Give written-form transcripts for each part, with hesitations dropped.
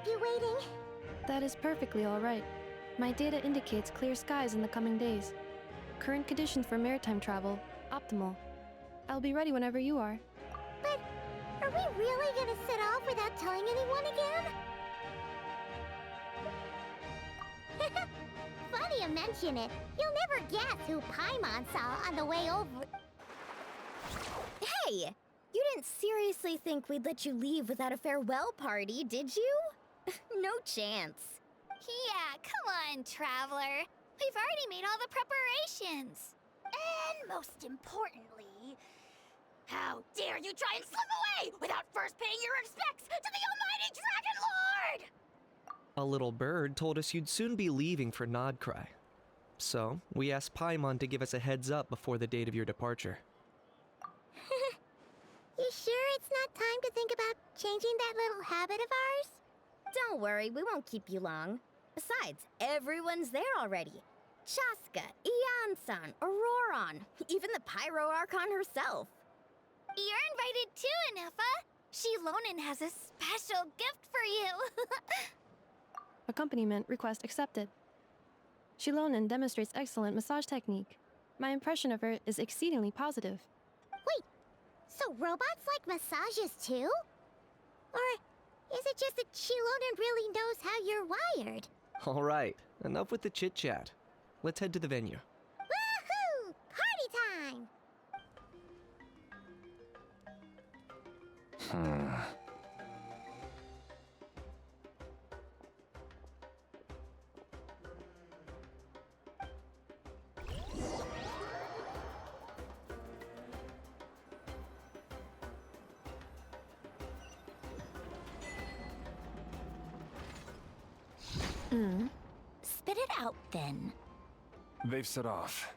you waiting. That is perfectly alright. My data indicates clear skies in the coming days. Current conditions for maritime travel, optimal. I'll be ready whenever you are. But are we really gonna set off without telling anyone again? Funny you mention it. You'll never guess who Paimon saw on the way over. Hey! You didn't seriously think we'd let you leave without a farewell party, did you? No chance. Yeah, come on, Traveler. We've already made all the preparations. And most importantly, how dare you try and slip away without first paying your respects to the almighty Dragon Lord! A little bird told us you'd soon be leaving for Nod-Krai. So, we asked Paimon to give us a heads up before the date of your departure. You sure it's not time to think about changing that little habit of ours? Don't worry, we won't keep you long. Besides, everyone's there already. Chaska, Ian-san, Auroron, even the Pyro Archon herself. You're invited too, Anefa. Shilonen has a special gift for you. Accompaniment request accepted. Shilonen demonstrates excellent massage technique. My impression of her is exceedingly positive. Wait, so robots like massages too? Or is it just that Shilonen really knows how you're wired? Alright, enough with the chit-chat. Let's head to the venue. Woohoo! Party time! Spit it out, then. They've set off.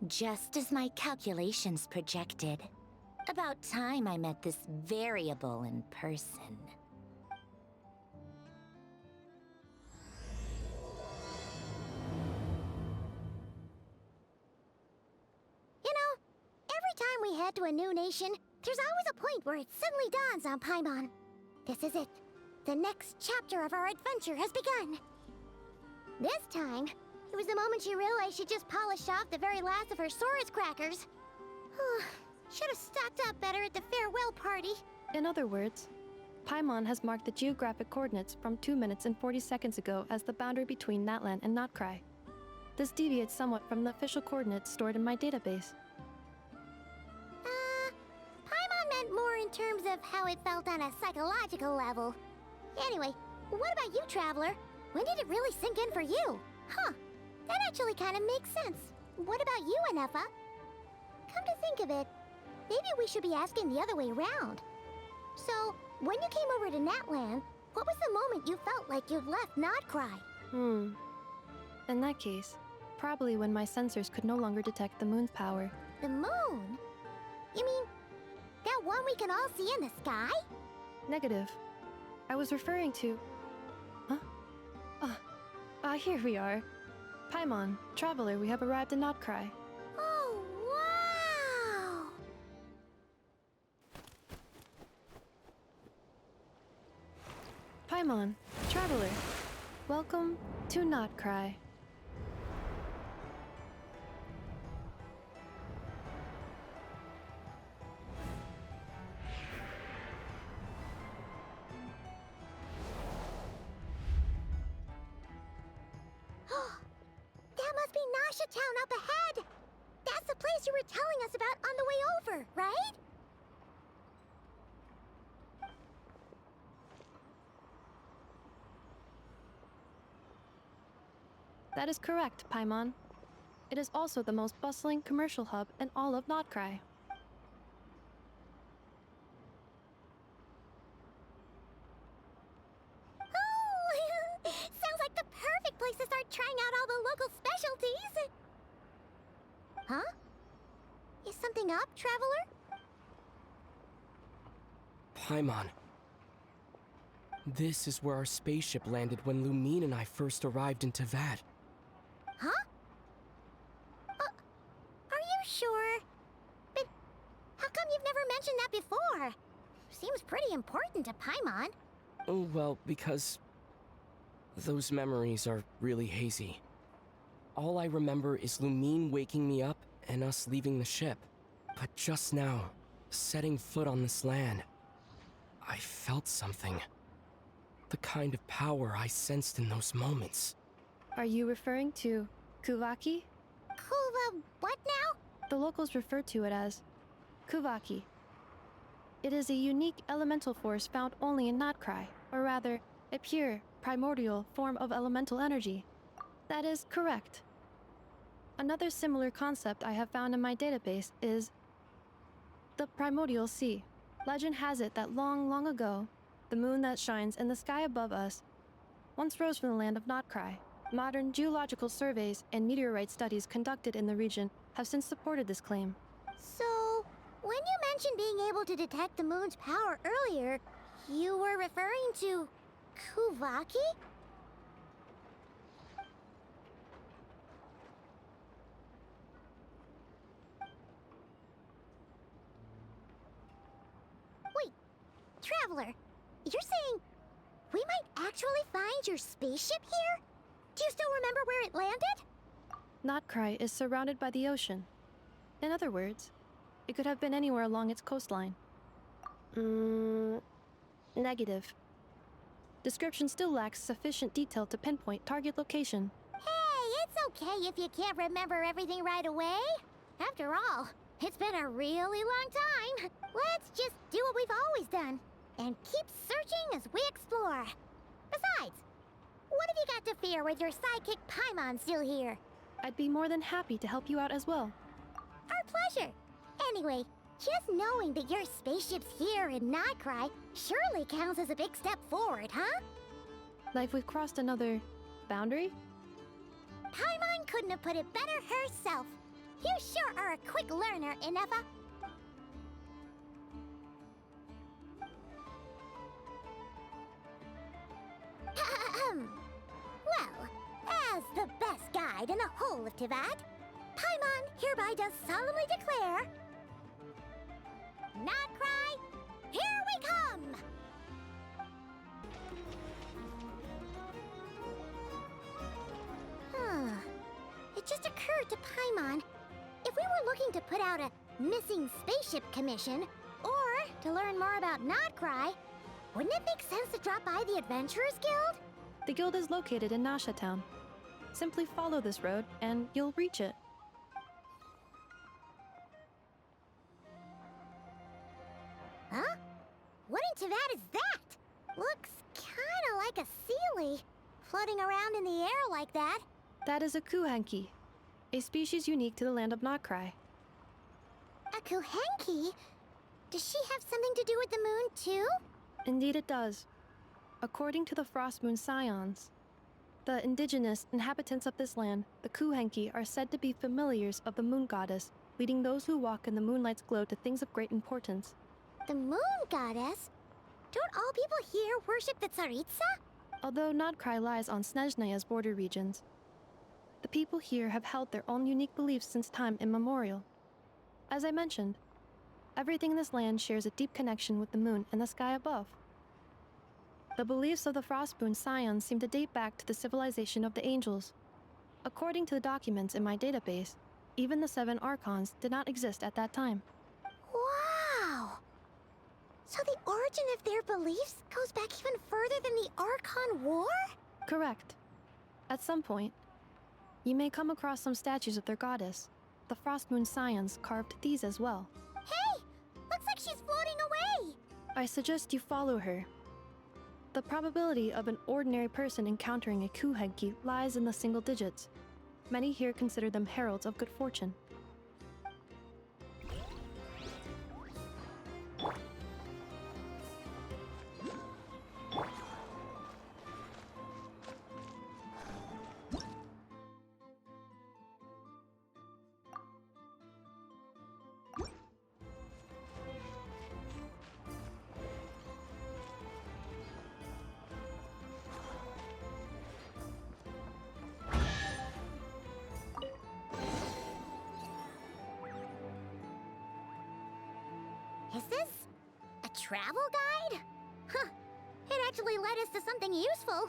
Just as my calculations projected. About time I met this variable in person. You know, every time we head to a new nation, there's always a point where it suddenly dawns on Paimon. This is it. The next chapter of our adventure has begun. This time, it was the moment she realized she just polished off the very last of her Saurus crackers. Should have stocked up better at the farewell party. In other words, Paimon has marked the geographic coordinates from 2 minutes and 40 seconds ago as the boundary between Natlan and Nod-Krai. This deviates somewhat from the official coordinates stored in my database. Paimon meant more in terms of how it felt on a psychological level. Anyway, what about you, Traveler? When did it really sink in for you? Huh, that actually kind of makes sense. What about you, Anefa? Come to think of it, maybe we should be asking the other way around. So, when you came over to Natlan, what was the moment you felt like you'd left Nod-Krai? In that case, probably when my sensors could no longer detect the moon's power. The moon? You mean, that one we can all see in the sky? Negative. I was referring to... Huh? Here we are. Paimon, Traveler, we have arrived in Nod-Krai. Oh, wow! Paimon, Traveler, welcome to Nod-Krai. That must be Nasha Town up ahead! That's the place you were telling us about on the way over, right? That is correct, Paimon. It is also the most bustling commercial hub in all of Nod-Krai. Oh, sounds like the perfect place to start trying out all the local specialties. Huh? Is something up, Traveler? Paimon. This is where our spaceship landed when Lumine and I first arrived in Teyvat. Huh? Are you sure? But how come you've never mentioned that before? seems pretty important to Paimon. Oh, well, because those memories are really hazy. All I remember is Lumine waking me up and us leaving the ship. But just now, setting foot on this land, I felt something. The kind of power I sensed in those moments. Are you referring to Kuvaki? What now? The locals refer to it as Kuvaki. It is a unique elemental force found only in Nod-Krai, or rather, a pure, primordial form of elemental energy. That is correct. Another similar concept I have found in my database is the primordial sea. Legend has it that long, long ago, the moon that shines in the sky above us once rose from the land of Nod-Krai. Modern geological surveys and meteorite studies conducted in the region have since supported this claim. So, when you mentioned being able to detect the moon's power earlier, you were referring to Kuvaki? Wait, Traveler, you're saying we might actually find your spaceship here? Do you still remember where it landed? Nod-Krai is surrounded by the ocean. In other words, it could have been anywhere along its coastline. Negative. Description still lacks sufficient detail to pinpoint target location. Hey, it's okay if you can't remember everything right away. After all, it's been a really long time. Let's just do what we've always done and keep searching as we explore. Besides, what have you got to fear with your sidekick Paimon still here? I'd be more than happy to help you out as well. Our pleasure. Anyway, just knowing that your spaceship's here in Nod-Krai surely counts as a big step forward, huh? Like we've crossed another boundary? Paimon couldn't have put it better herself. You sure are a quick learner, Inefa. Well, as the best guide in the whole of Tivat, Paimon hereby does solemnly declare... Nod-Krai, here we come! It just occurred to Paimon, if we were looking to put out a missing spaceship commission, or to learn more about Nod-Krai, wouldn't it make sense to drop by the Adventurers Guild? The guild is located in Nasha Town. Simply follow this road and you'll reach it. Huh? What in Tivat is that? Looks kinda like a Sealy, floating around in the air like that. That is a Kuhenki, a species unique to the land of Nod-Krai. A Kuhenki? Does she have something to do with the moon, too? Indeed it does. According to the Frost Moon Scions, the indigenous inhabitants of this land, the Kuhenki, are said to be familiars of the moon goddess, leading those who walk in the moonlight's glow to things of great importance. The moon goddess? Don't all people here worship the Tsaritsa? Although Nod-Krai lies on Snezhnaya's border regions, the people here have held their own unique beliefs since time immemorial. As I mentioned, everything in this land shares a deep connection with the moon and the sky above. The beliefs of the Frostmoon Scions seem to date back to the civilization of the angels. According to the documents in my database, even the 7 Archons did not exist at that time. Wow! So the origin of their beliefs goes back even further than the Archon War? Correct. At some point, you may come across some statues of their goddess. The Frostmoon Scions carved these as well. Hey! Looks like she's floating away! I suggest you follow her. The probability of an ordinary person encountering a Kuhenki lies in the single digits. Many here consider them heralds of good fortune. Is this a travel guide? Huh. It actually led us to something useful.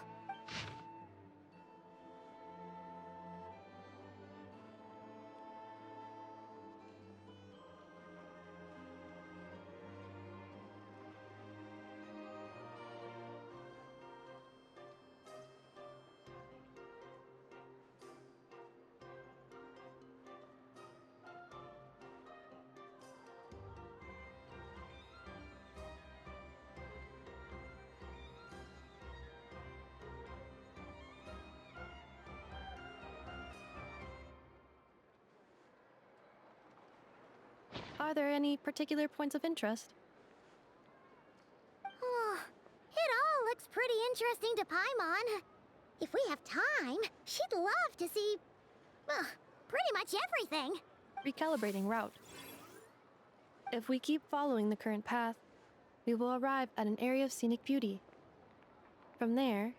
Are there any particular points of interest? Oh, it all looks pretty interesting to Paimon. If we have time, she'd love to see, pretty much everything. Recalibrating route. If we keep following the current path, we will arrive at an area of scenic beauty. From there,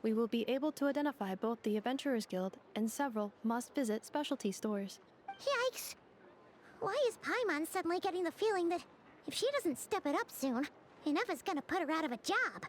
we will be able to identify both the Adventurers Guild and several must-visit specialty stores. Yikes. Why is Paimon suddenly getting the feeling that if she doesn't step it up soon, enough is gonna put her out of a job?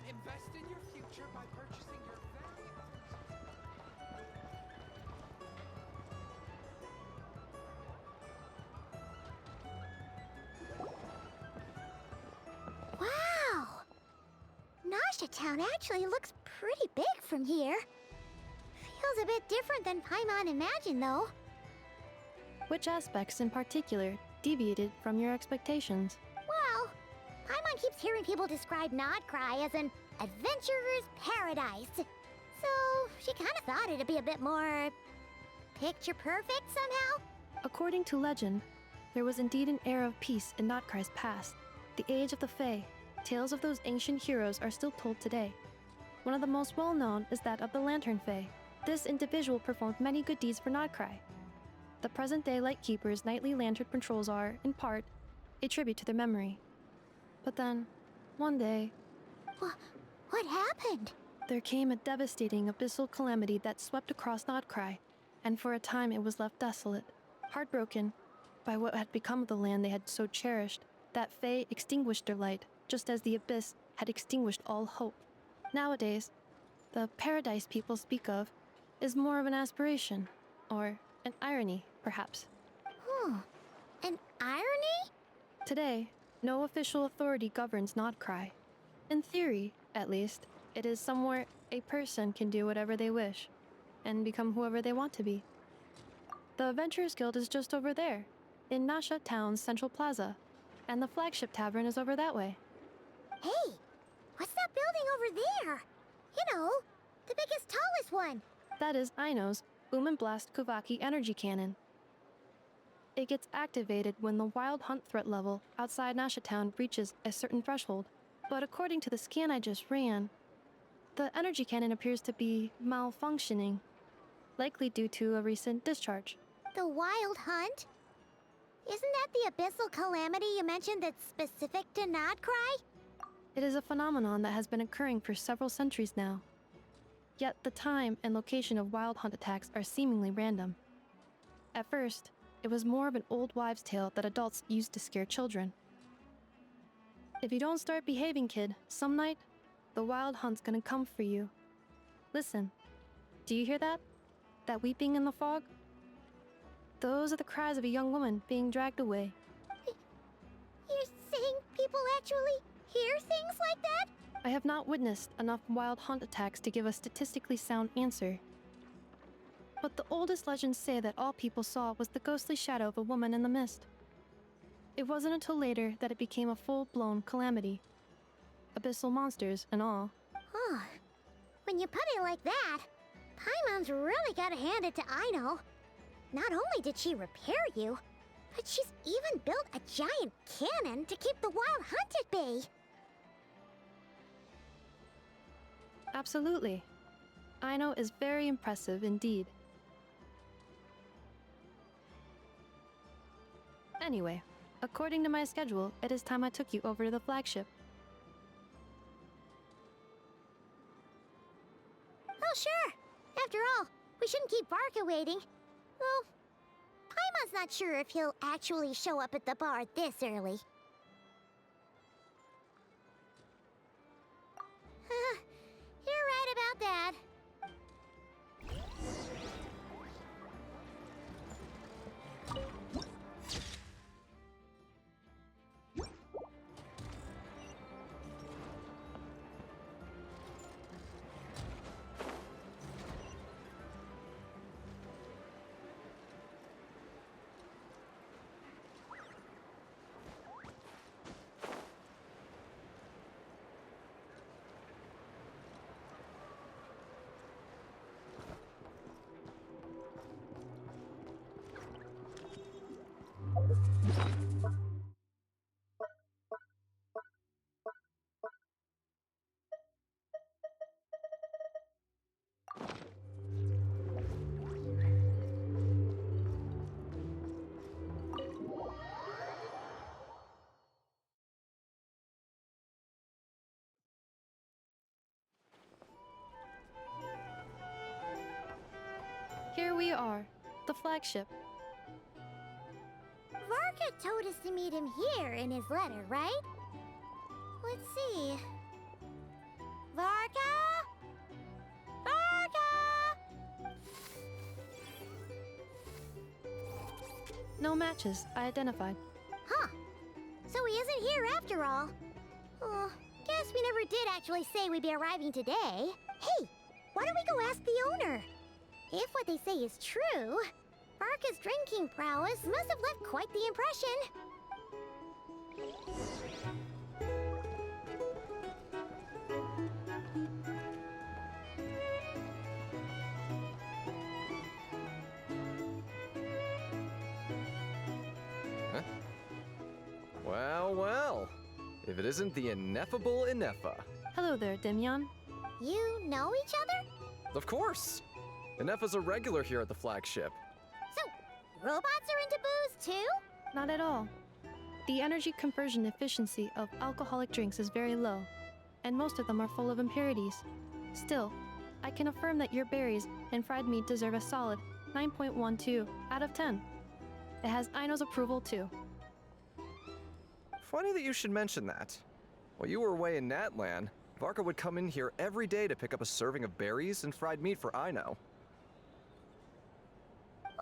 Invest in your future by purchasing your very own. Wow! Nasha Town actually looks pretty big from here. Feels a bit different than Paimon imagined, though. Which aspects in particular deviated from your expectations? Well, Paimon keeps hearing people describe Nod-Krai as an adventurer's paradise. So, she kind of thought it'd be a bit more picture perfect somehow. According to legend, there was indeed an era of peace in Nod-Krai's past, the Age of the Fae. Tales of those ancient heroes are still told today. One of the most well-known is that of the Lantern Fae. This individual performed many good deeds for Nod-Krai. The present-day Lightkeeper's nightly lantern patrols are, in part, a tribute to their memory. But then, one day, What happened? there came a devastating abyssal calamity that swept across Nod-Krai, and for a time it was left desolate. Heartbroken by what had become of the land they had so cherished, that Fae extinguished their light, just as the abyss had extinguished all hope. Nowadays, the paradise people speak of is more of an aspiration, or an irony, perhaps. An irony? Today, no official authority governs Nod-Krai. In theory, at least, it is somewhere a person can do whatever they wish, and become whoever they want to be. The Adventurers Guild is just over there, in Nasha Town's Central Plaza, and the flagship tavern is over that way. Hey, what's that building over there? You know, the biggest, tallest one. That is Aino's Boom and Blast Kuvaki energy cannon. It gets activated when the wild hunt threat level outside Nasha Town reaches a certain threshold. But according to the scan I just ran, The energy cannon appears to be malfunctioning, likely due to a recent discharge. The wild hunt? Isn't that the abyssal calamity you mentioned that's specific to Nod-Krai? It is a phenomenon that has been occurring for several centuries now. Yet the time and location of wild hunt attacks are seemingly random. At first, it was more of an old wives' tale that adults used to scare children. If you don't start behaving, kid, some night, the wild hunt's gonna come for you. Listen, do you hear that? That weeping in the fog? Those are the cries of a young woman being dragged away. You're saying people actually hear things like that? I have not witnessed enough wild hunt attacks to give a statistically sound answer. But the oldest legends say that all people saw was the ghostly shadow of a woman in the mist. It wasn't until later that it became a full-blown calamity. Abyssal monsters and all. Huh. When you put it like that, Paimon's really gotta hand it to Aino. Not only did she repair you, but she's even built a giant cannon to keep the wild hunt at bay. Absolutely. Aino is very impressive indeed. Anyway, according to my schedule, it is time I took you over to the flagship. Oh, sure. After all, we shouldn't keep Varka waiting. Well, Paimon's not sure if he'll actually show up at the bar this early. You're right about that. Here we are, the flagship. Varka told us to meet him here in his letter, right? Let's see. Varka? Varka! No matches, I identified. Huh. So he isn't here after all. Oh, guess we never did actually say we'd be arriving today. Hey, why don't we go ask the owner? If what they say is true, Varka's drinking prowess must have left quite the impression. Huh? Well, well. If it isn't the ineffable Ineffa. Hello there, Demyon. You know each other? Of course! Ineffa's a regular here at the flagship. So, robots are into booze too? Not at all. The energy conversion efficiency of alcoholic drinks is very low, and most of them are full of impurities. Still, I can affirm that your berries and fried meat deserve a solid 9.12 out of 10. It has Aino's approval too. Funny that you should mention that. While you were away in Natlan, Varka would come in here every day to pick up a serving of berries and fried meat for Aino.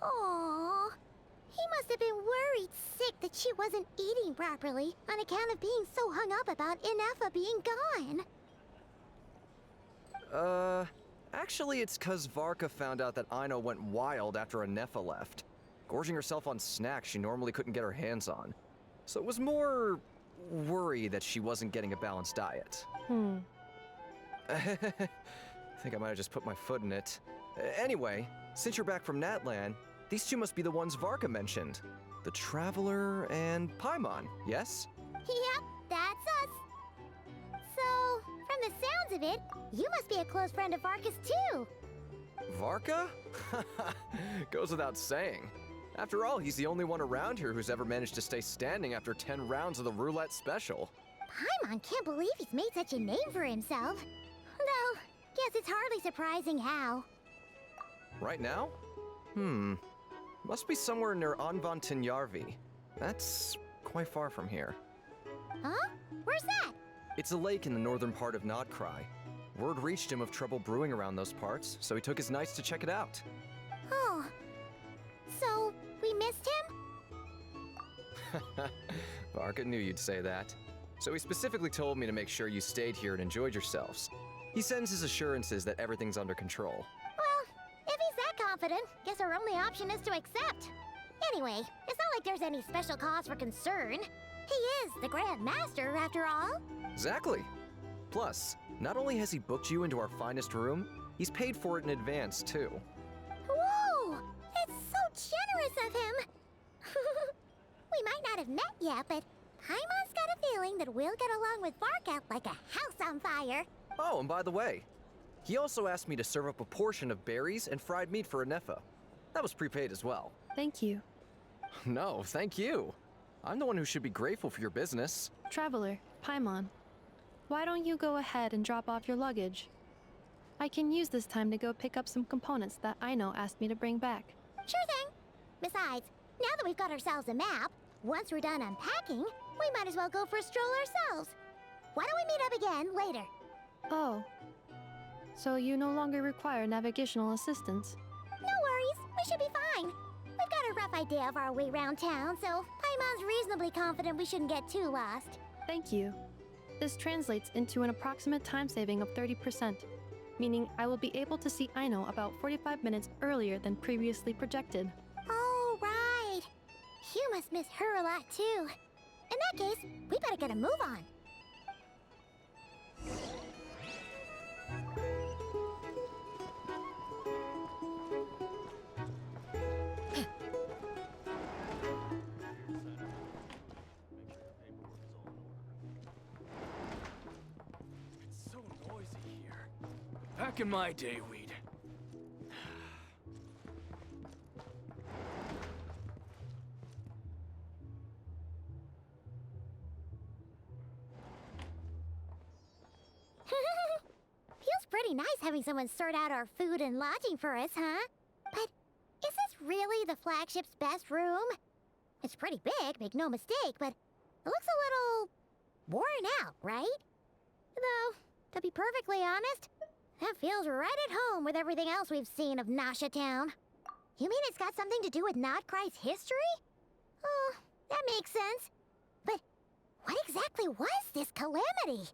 Aww. He must have been worried sick that she wasn't eating properly on account of being so hung up about Ineffa being gone. Actually it's 'cause Varka found out that Aino went wild after Ineffa left, gorging herself on snacks she normally couldn't get her hands on. So it was more worry that she wasn't getting a balanced diet. I think I might have just put my foot in it. Anyway, since you're back from Natlan, these two must be the ones Varka mentioned. The Traveler and Paimon, yes? Yep, that's us. So, from the sounds sounds of it, you must be a close friend of Varka's too. Varka? Goes without saying. After all, he's the only one around here who's ever managed to stay standing after 10 rounds of the roulette special. Paimon can't believe he's made such a name for himself. Though, guess it's hardly surprising how. Right now? Must be somewhere near Anvantinjarvi. That's quite far from here. Huh? Where's that? It's a lake in the northern part of Nod-Krai. Word reached him of trouble brewing around those parts, so he took his knights to check it out. Oh. So, we missed him? Varka knew you'd say that. So he specifically told me to make sure you stayed here and enjoyed yourselves. He sends his assurances that everything's under control. Well, if he's that confident, guess our only option is to accept. Anyway, it's not like there's any special cause for concern. He is the Grand Master, after all. Exactly. Plus, not only has he booked you into our finest room, he's paid for it in advance, too. Whoa! It's so generous of him! We might not have met yet, but Paimon's got a feeling that we'll get along with Varka like a house on fire. Oh, and by the way, he also asked me to serve up a portion of berries and fried meat for Anefa. That was prepaid as well. Thank you. No, thank you. I'm the one who should be grateful for your business. Traveler, Paimon, why don't you go ahead and drop off your luggage? I can use this time to go pick up some components that Aino asked me to bring back. Sure thing. Besides, now that we've got ourselves a map, once we're done unpacking, we might as well go for a stroll ourselves. Why don't we meet up again later? Oh. So you no longer require navigational assistance? No worries, we should be fine. We've got a rough idea of our way around town, so Paimon's reasonably confident we shouldn't get too lost. Thank you. This translates into an approximate time saving of 30%, meaning I will be able to see Aino about 45 minutes earlier than previously projected. Oh, right. You must miss her a lot, too. In that case, we better get a move on. It's so noisy here. Back in my day, we'd... Feels pretty nice having someone sort out our food and lodging for us, huh? But is this really the flagship's best room? It's pretty big, make no mistake, but it looks a little worn out, right? Though, to be perfectly honest, that feels right at home with everything else we've seen of Nasha Town. You mean it's got something to do with Nod-Krai's history? Oh, that makes sense. But what exactly was this calamity?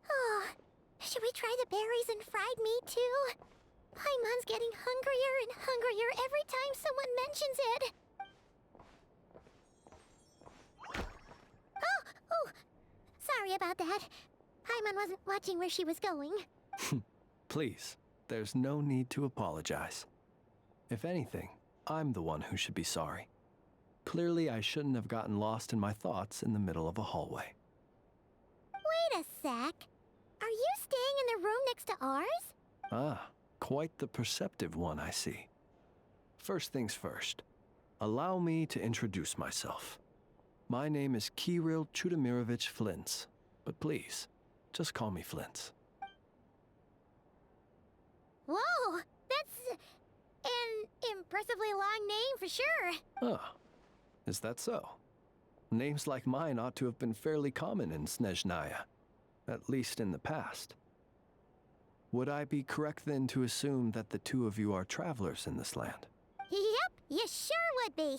Oh, should we try the berries and fried meat too? Paimon's getting hungrier and hungrier every time someone mentions it. Oh, sorry about that. Paimon wasn't watching where she was going. Please, there's no need to apologize. If anything, I'm the one who should be sorry. Clearly, I shouldn't have gotten lost in my thoughts in the middle of a hallway. Wait a sec. Are you staying in the room next to ours? Ah, quite the perceptive one, I see. First things first, allow me to introduce myself. My name is Kirill Chudamirovich Flintz, but please, just call me Flintz. Whoa, that's an impressively long name for sure. Ah, is that so? Names like mine ought to have been fairly common in Snezhnaya, at least in the past. Would I be correct then to assume that the two of you are travelers in this land? Yep, you sure would be.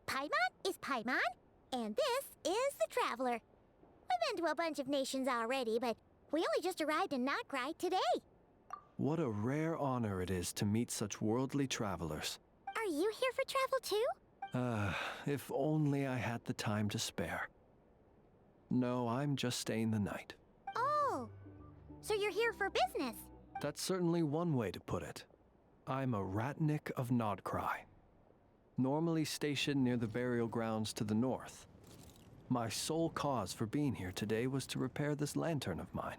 Paimon is Paimon, and this is the Traveler. We've been to a bunch of nations already, but we only just arrived in Nod-Krai today. What a rare honor it is to meet such worldly travelers. Are you here for travel too? If only I had the time to spare. No, I'm just staying the night. Oh, so you're here for business? That's certainly one way to put it. I'm a Ratnik of Nod-Krai, normally stationed near the burial grounds to the north. My sole cause for being here today was to repair this lantern of mine.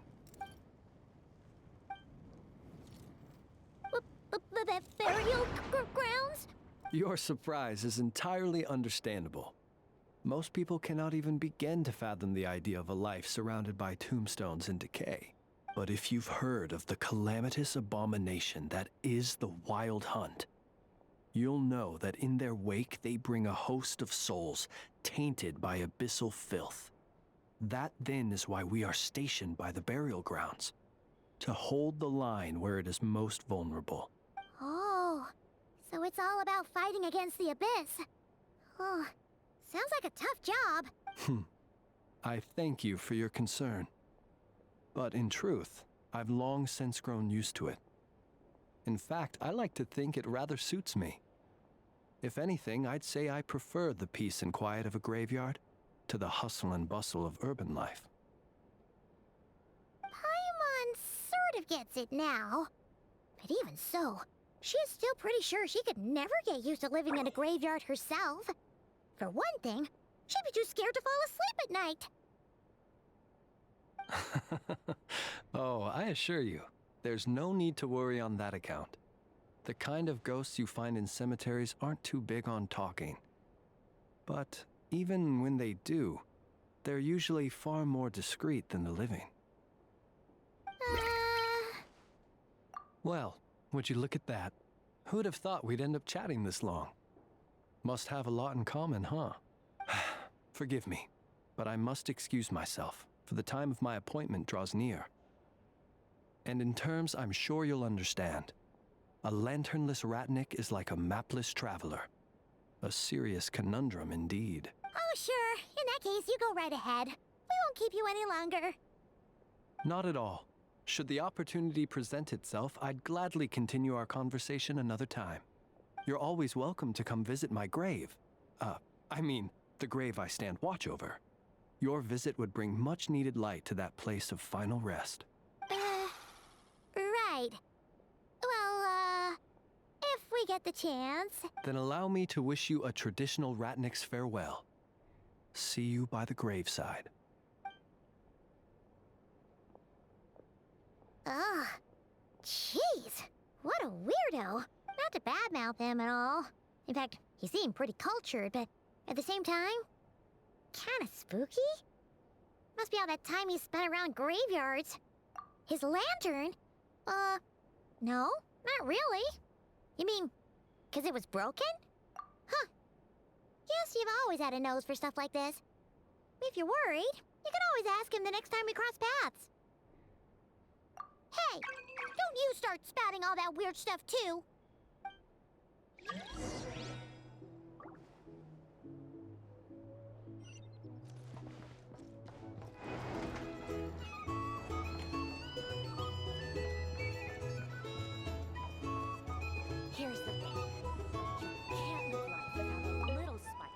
Burial grounds? Your surprise is entirely understandable. Most people cannot even begin to fathom the idea of a life surrounded by tombstones and decay. But if you've heard of the calamitous abomination that is the Wild Hunt, you'll know that in their wake they bring a host of souls tainted by abyssal filth. That then is why we are stationed by the burial grounds, to hold the line where it is most vulnerable. Oh, so it's all about fighting against the abyss. Oh, sounds like a tough job. I thank you for your concern. But in truth, I've long since grown used to it. In fact, I like to think it rather suits me. If anything, I'd say I prefer the peace and quiet of a graveyard to the hustle and bustle of urban life. Paimon sort of gets it now. But even so, she is still pretty sure she could never get used to living in a graveyard herself. For one thing, she'd be too scared to fall asleep at night. Oh, I assure you, there's no need to worry on that account. The kind of ghosts you find in cemeteries aren't too big on talking. But even when they do, they're usually far more discreet than the living. Well, would you look at that? Who'd have thought we'd end up chatting this long? Must have a lot in common, huh? Forgive me, but I must excuse myself, for the time of my appointment draws near. And in terms I'm sure you'll understand, a lanternless Ratnik is like a mapless traveler. A serious conundrum indeed. Oh, sure. In that case, you go right ahead. We won't keep you any longer. Not at all. Should the opportunity present itself, I'd gladly continue our conversation another time. You're always welcome to come visit my grave. I mean, the grave I stand watch over. Your visit would bring much needed light to that place of final rest. Right. Well, if we get the chance. Then allow me to wish you a traditional Ratnik's farewell. See you by the graveside. Ugh. Jeez. What a weirdo. Not to badmouth him at all. In fact, he seemed pretty cultured, but at the same time, kinda spooky? Must be all that time he spent around graveyards. His lantern? No, not really. You mean, 'cause it was broken? Huh. Guess you've always had a nose for stuff like this. If you're worried, you can always ask him the next time we cross paths. Hey, don't you start spouting all that weird stuff too. Here's the thing. You can't live life without a little spice.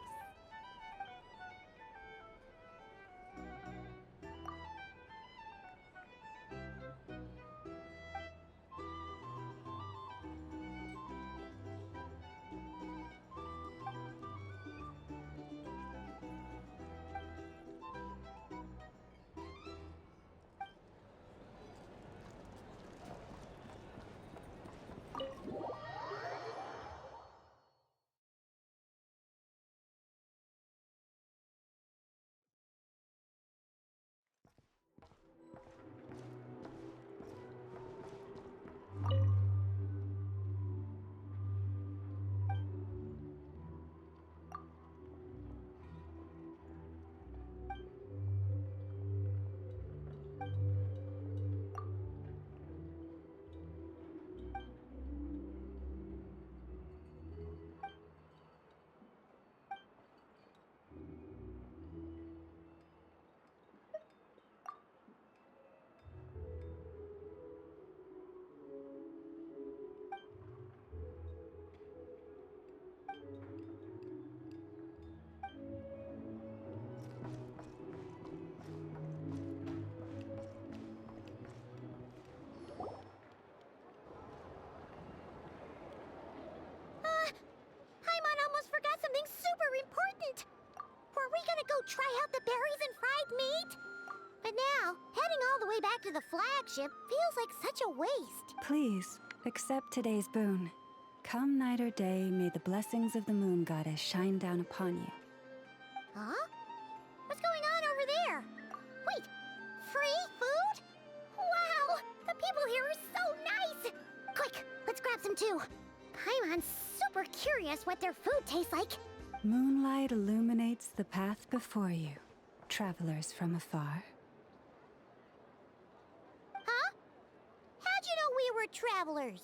way back to the flagship feels like such a waste. Please, accept today's boon. Come night or day, may the blessings of the moon goddess shine down upon you. Huh? What's going on over there? Wait, free food? Wow, the people here are so nice! Quick, let's grab some too. Paimon's super curious what their food tastes like. Moonlight illuminates the path before you, travelers from afar. Huh? How'd you know we were travelers?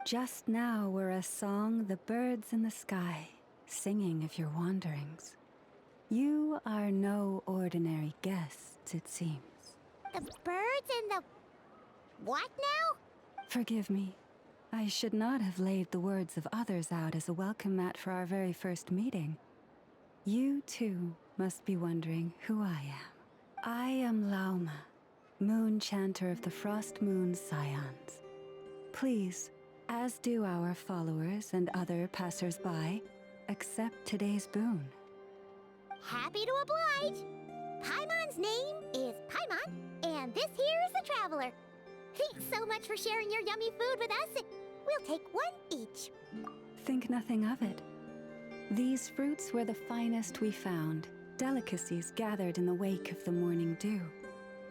Just now were a song the birds in the sky, singing of your wanderings. You are no ordinary guests, it seems. The birds and the... what now? Forgive me. I should not have laid the words of others out as a welcome mat for our very first meeting. You, too, must be wondering who I am. I am Lauma, moon chanter of the Frost Moon Scions. Please, as do our followers and other passers-by, accept today's boon. Happy to oblige. Paimon's name is Paimon, and this here is the Traveler. Thanks so much for sharing your yummy food with us. We'll take one each. Think nothing of it. These fruits were the finest we found, delicacies gathered in the wake of the morning dew.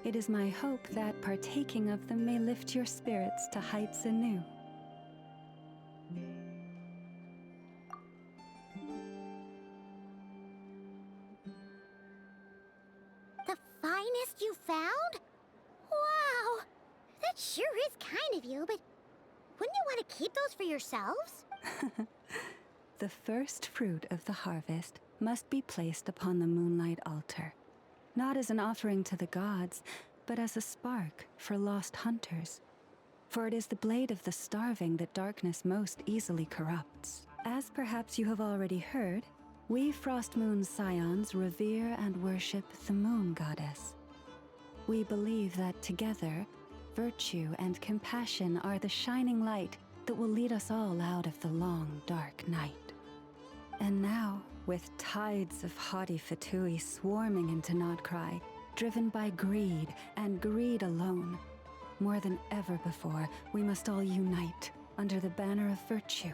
It is my hope that partaking of them may lift your spirits to heights anew. The finest you found? Wow! That sure is kind of you, but wouldn't you want to keep those for yourselves? The first fruit of the harvest must be placed upon the moonlight altar, not as an offering to the gods, but as a spark for lost hunters. For it is the blade of the starving that darkness most easily corrupts. As perhaps you have already heard, we Frost Moon Scions revere and worship the moon goddess. We believe that together, virtue and compassion are the shining light that will lead us all out of the long, dark night. And now, with tides of haughty Fatui swarming into Nod-Krai, driven by greed and greed alone, more than ever before, we must all unite under the banner of virtue.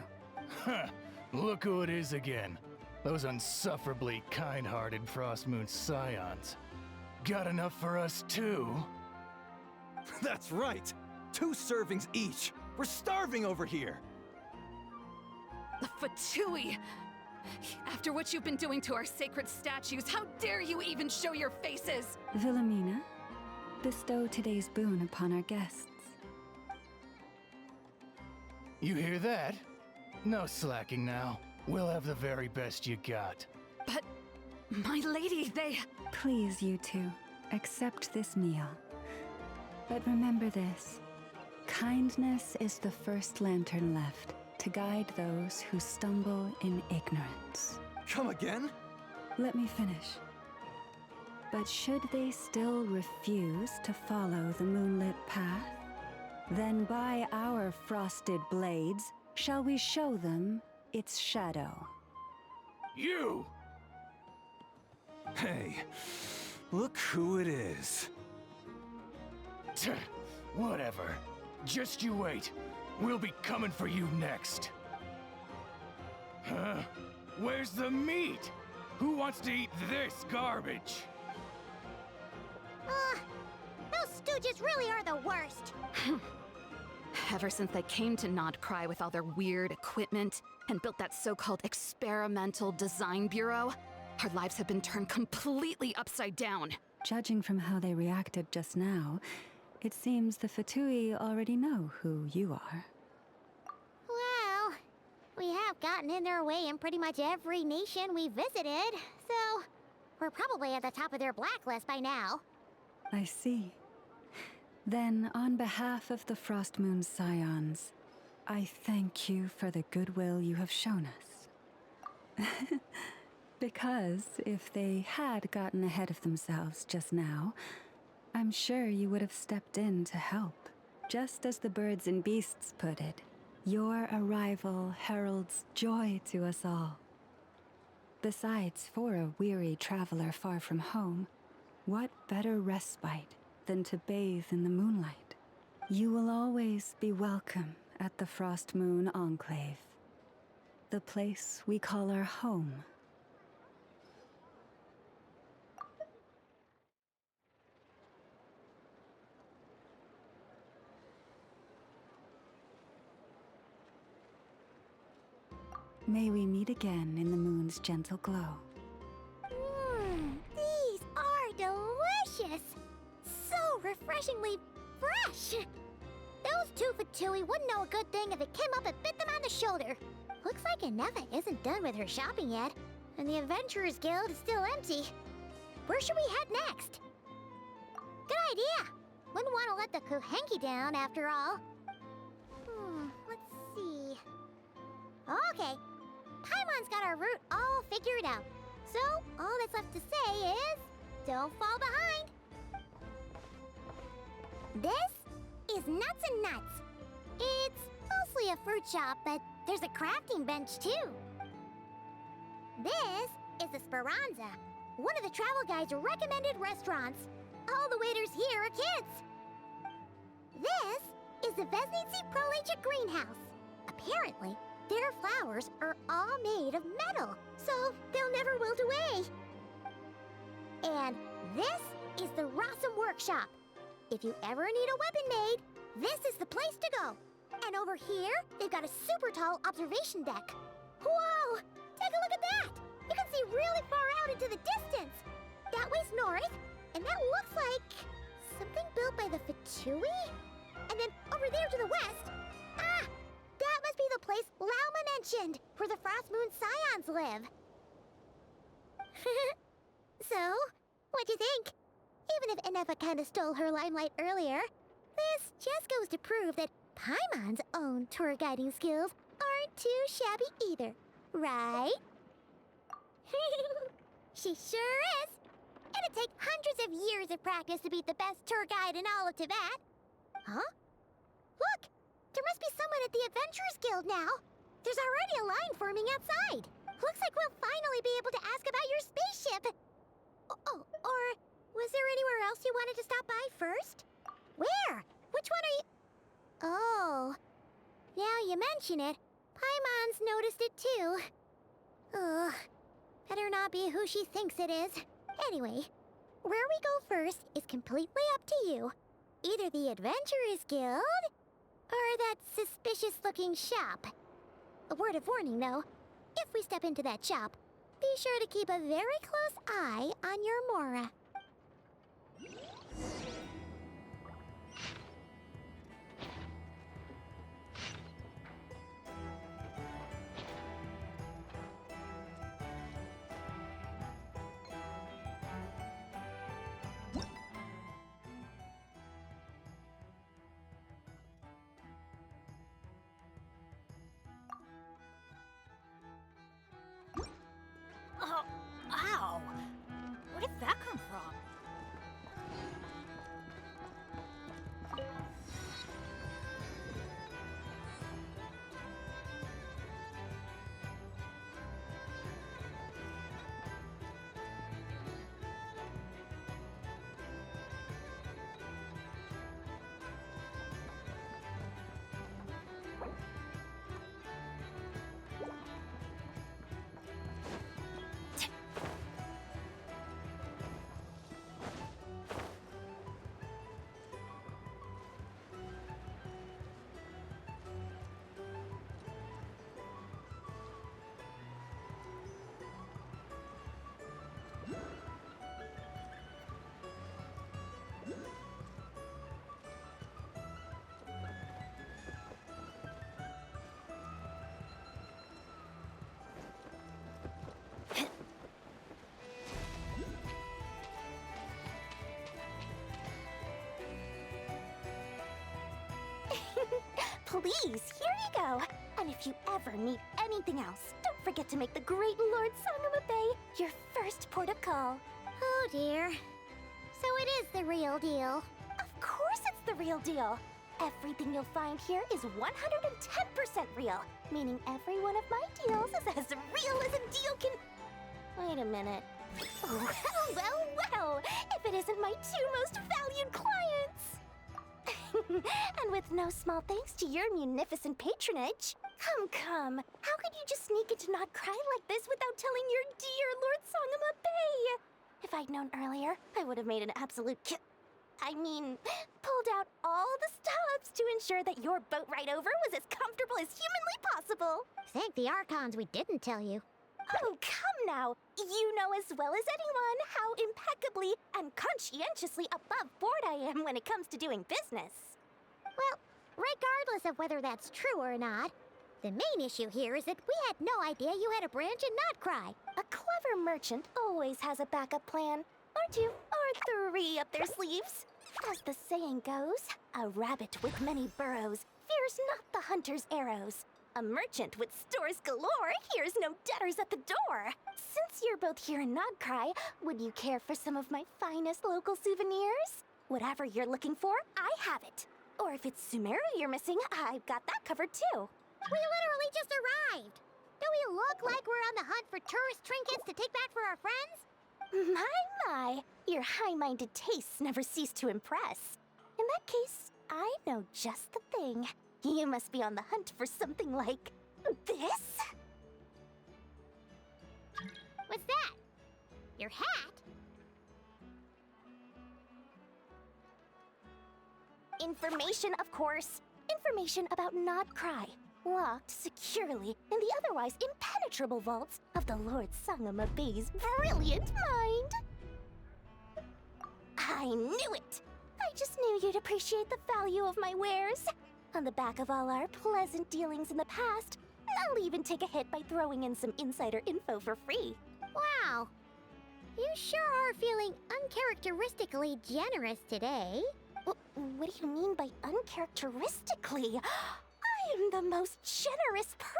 Huh. Look who it is again. Those unsufferably kind-hearted Frost Moon Scions. Got enough for us too? That's right! 2 servings each! We're starving over here! The Fatui! After what you've been doing to our sacred statues, how dare you even show your faces? Wilhelmina, bestow today's boon upon our guests. You hear that? No slacking now. We'll have the very best you got. But, my lady, they... Please, you two, accept this meal. But remember this. Kindness is the first lantern left to guide those who stumble in ignorance. Come again? Let me finish. But should they still refuse to follow the moonlit path, then by our frosted blades shall we show them its shadow. You! Hey, look who it is. Whatever. Just you wait. We'll be coming for you next. Huh? Where's the meat? Who wants to eat this garbage? Those stooges really are the worst. Ever since they came to Nod-Krai with all their weird equipment and built that so-called experimental design bureau, our lives have been turned completely upside down. Judging from how they reacted just now, it seems the Fatui already know who you are. Well, we have gotten in their way in pretty much every nation we visited, so we're probably at the top of their blacklist by now. I see. Then, on behalf of the Frost Moon Scions, I thank you for the goodwill you have shown us. Because if they had gotten ahead of themselves just now, I'm sure you would have stepped in to help. Just as the birds and beasts put it, your arrival heralds joy to us all. Besides, for a weary traveler far from home, what better respite than to bathe in the moonlight. You will always be welcome at the Frost Moon Enclave, the place we call our home. May we meet again in the moon's gentle glow. These are delicious! So refreshingly fresh! Those two for Tui wouldn't know a good thing if it came up and bit them on the shoulder. Looks like Anefa isn't done with her shopping yet, and the Adventurers Guild is still empty. Where should we head next? Good idea! Wouldn't want to let the Kuhenki down after all. Let's see. Okay. Paimon's got our route all figured out. So, all that's left to say is, don't fall behind. This is Nuts and Nuts. It's mostly a fruit shop, but there's a crafting bench too. This is the Speranza, one of the travel guide's recommended restaurants. All the waiters here are kids. This is the Vesnitsi Prolegia greenhouse. Apparently, their flowers are all made of metal, so they'll never wilt away. And this is the Rossum Workshop. If you ever need a weapon made, this is the place to go. And over here, they've got a super tall observation deck. Whoa! Take a look at that! You can see really far out into the distance. That way's north, and that looks like something built by the Fatui? And then over there to the west, that must be the place Lauma mentioned, where the Frost Moon Scions live. So, what'd you think? Even if Anefa kinda stole her limelight earlier, this just goes to prove that Paimon's own tour guiding skills aren't too shabby either, right? She sure is! It'd take hundreds of years of practice to beat the best tour guide in all of Tibet. Huh? Look! There must be someone at the Adventurers Guild now. There's already a line forming outside. Looks like we'll finally be able to ask about your spaceship. Or was there anywhere else you wanted to stop by first? Where? Which one are you... Oh. Now you mention it, Paimon's noticed it too. Ugh. Better not be who she thinks it is. Anyway, where we go first is completely up to you. Either the Adventurers Guild, or that suspicious-looking shop. A word of warning, though. If we step into that shop, be sure to keep a very close eye on your Mora. Ow! Where did that come from? Please, here you go. And if you ever need anything else, don't forget to make the great Lord Sangama Bay your first port of call. Oh dear. So it is the real deal. Of course it's the real deal. Everything you'll find here is 110% real, meaning every one of my deals is as real as a deal can... Wait a minute. Well, well, well, if it isn't my two most valued clients! And with no small thanks to your munificent patronage. Come, how could you just sneak into Nod-Krai like this without telling your dear Lord Sangama Bay? If I'd known earlier, I would have made an absolute pulled out all the stops to ensure that your boat ride over was as comfortable as humanly possible. Thank the Archons we didn't tell you. Oh, come now. You know as well as anyone how impeccably and conscientiously above board I am when it comes to doing business. Well, regardless of whether that's true or not, the main issue here is that we had no idea you had a branch in Nod-Krai. A clever merchant always has a backup plan. Or two, or three up their sleeves. As the saying goes, a rabbit with many burrows fears not the hunter's arrows. A merchant with stores galore hears no debtors at the door. Since you're both here in Nod-Krai, would you care for some of my finest local souvenirs? Whatever you're looking for, I have it. Or if it's Sumeru you're missing, I've got that covered too. We literally just arrived. Do we look like we're on the hunt for tourist trinkets to take back for our friends? My, your high-minded tastes never cease to impress. In that case, I know just the thing. You must be on the hunt for something like this? What's that? Your hat? Information, of course. Information about Nod-Krai, locked securely in the otherwise impenetrable vaults of the Lord Sangama Bay's brilliant mind. I knew it! I just knew you'd appreciate the value of my wares. On the back of all our pleasant dealings in the past, I'll even take a hit by throwing in some insider info for free. Wow. You sure are feeling uncharacteristically generous today. What do you mean by uncharacteristically? I am the most generous person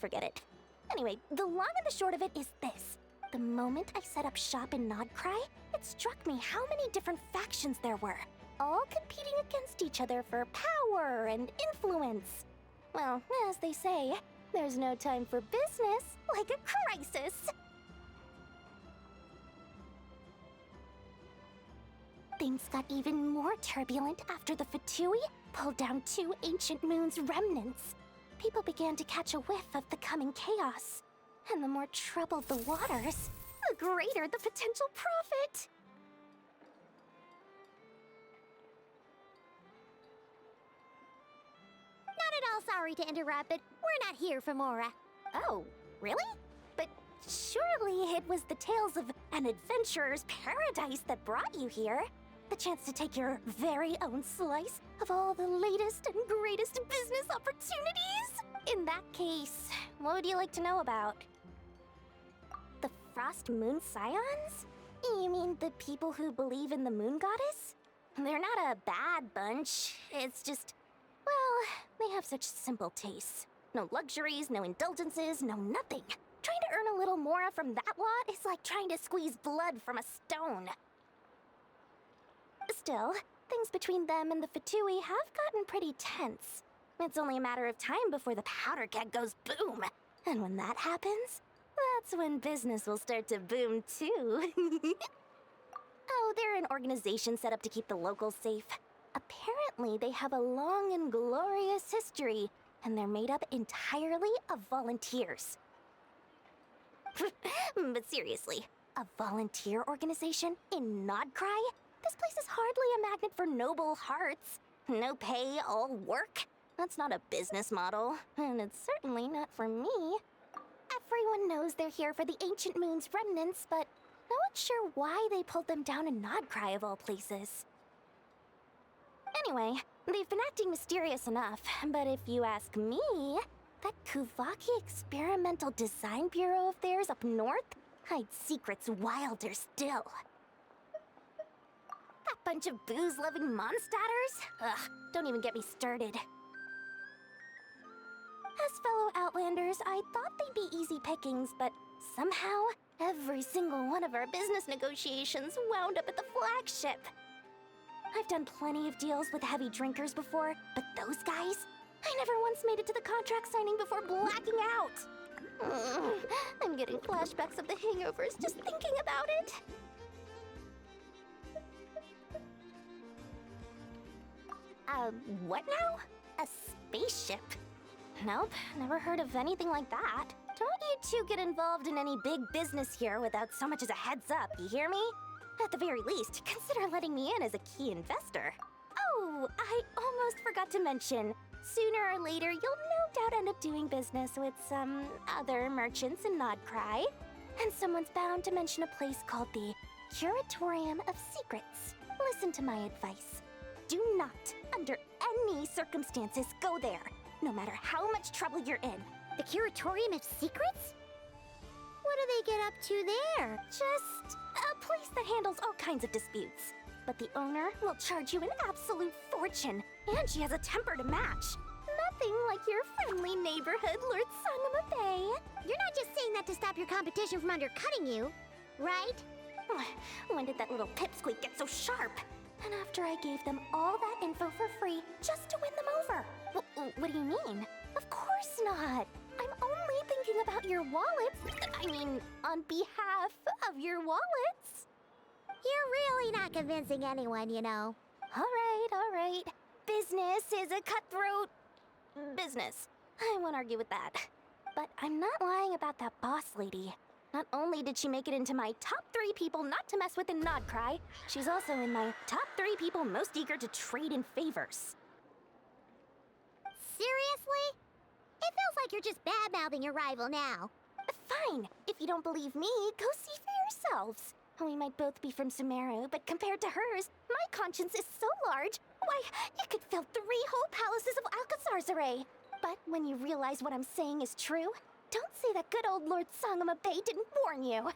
forget it. Anyway, the long and the short of it is this. The moment I set up shop in Nod-Krai, it struck me how many different factions there were, all competing against each other for power and influence. Well, as they say, there's no time for business like a crisis. Things got even more turbulent after the Fatui pulled down 2 ancient moon's remnants. People began to catch a whiff of the coming chaos. And the more troubled the waters, the greater the potential profit. Not at all sorry to interrupt, but we're not here for Mora. Oh, really? But surely it was the tales of an adventurer's paradise that brought you here. The chance to take your very own slice of all the latest and greatest business opportunities? In that case, what would you like to know about? The Frost Moon Scions? You mean the people who believe in the Moon Goddess? They're not a bad bunch. It's just, well, they have such simple tastes. No luxuries, no indulgences, no nothing. Trying to earn a little more from that lot is like trying to squeeze blood from a stone. Still, things between them and the Fatui have gotten pretty tense. It's only a matter of time before the powder keg goes boom. And when that happens, that's when business will start to boom too. Oh, they're an organization set up to keep the locals safe. Apparently, they have a long and glorious history, and they're made up entirely of volunteers. But seriously, a volunteer organization in Nod-Krai? This place is hardly a magnet for noble hearts. No pay, all work. That's not a business model, and it's certainly not for me. Everyone knows they're here for the Ancient Moon's remnants, but no one's sure why they pulled them down in Nod-Krai of all places. Anyway, they've been acting mysterious enough, but if you ask me, that Kuvaki Experimental Design Bureau of theirs up north hides secrets wilder still. That bunch of booze-loving monstatters? Ugh, don't even get me started. As fellow Outlanders, I thought they'd be easy pickings, but somehow, every single one of our business negotiations wound up at the flagship. I've done plenty of deals with heavy drinkers before, but those guys? I never once made it to the contract signing before blacking out. I'm getting flashbacks of the hangovers just thinking about it. What now? A spaceship? Nope, never heard of anything like that. Don't you two get involved in any big business here without so much as a heads up, you hear me? At the very least, consider letting me in as a key investor. Oh, I almost forgot to mention. Sooner or later, you'll no doubt end up doing business with some other merchants in Nod-Krai. And someone's bound to mention a place called the Curatorium of Secrets. Listen to my advice. Do not, under any circumstances, go there, no matter how much trouble you're in. The Curatorium of Secrets? What do they get up to there? Just a place that handles all kinds of disputes. But the owner will charge you an absolute fortune, and she has a temper to match. Nothing like your friendly neighborhood, Lord Sangama Bay. You're not just saying that to stop your competition from undercutting you, right? When did that little pipsqueak get so sharp? And after I gave them all that info for free just to win them over. What do you mean? Of course not. I'm only thinking about your wallets. I mean, on behalf of your wallets. You're really not convincing anyone, you know. All right. Business is a cutthroat business. I won't argue with that. But I'm not lying about that boss lady. Not only did she make it into my top 3 people not to mess with in Nod-Krai, she's also in my top 3 people most eager to trade in favors. Seriously? It feels like you're just bad-mouthing your rival now. Fine. If you don't believe me, go see for yourselves. We might both be from Sumeru, but compared to hers, my conscience is so large, why, you could fill 3 whole palaces of Alcazar's array. But when you realize what I'm saying is true, don't say that good old Lord Sangama Bay didn't warn you.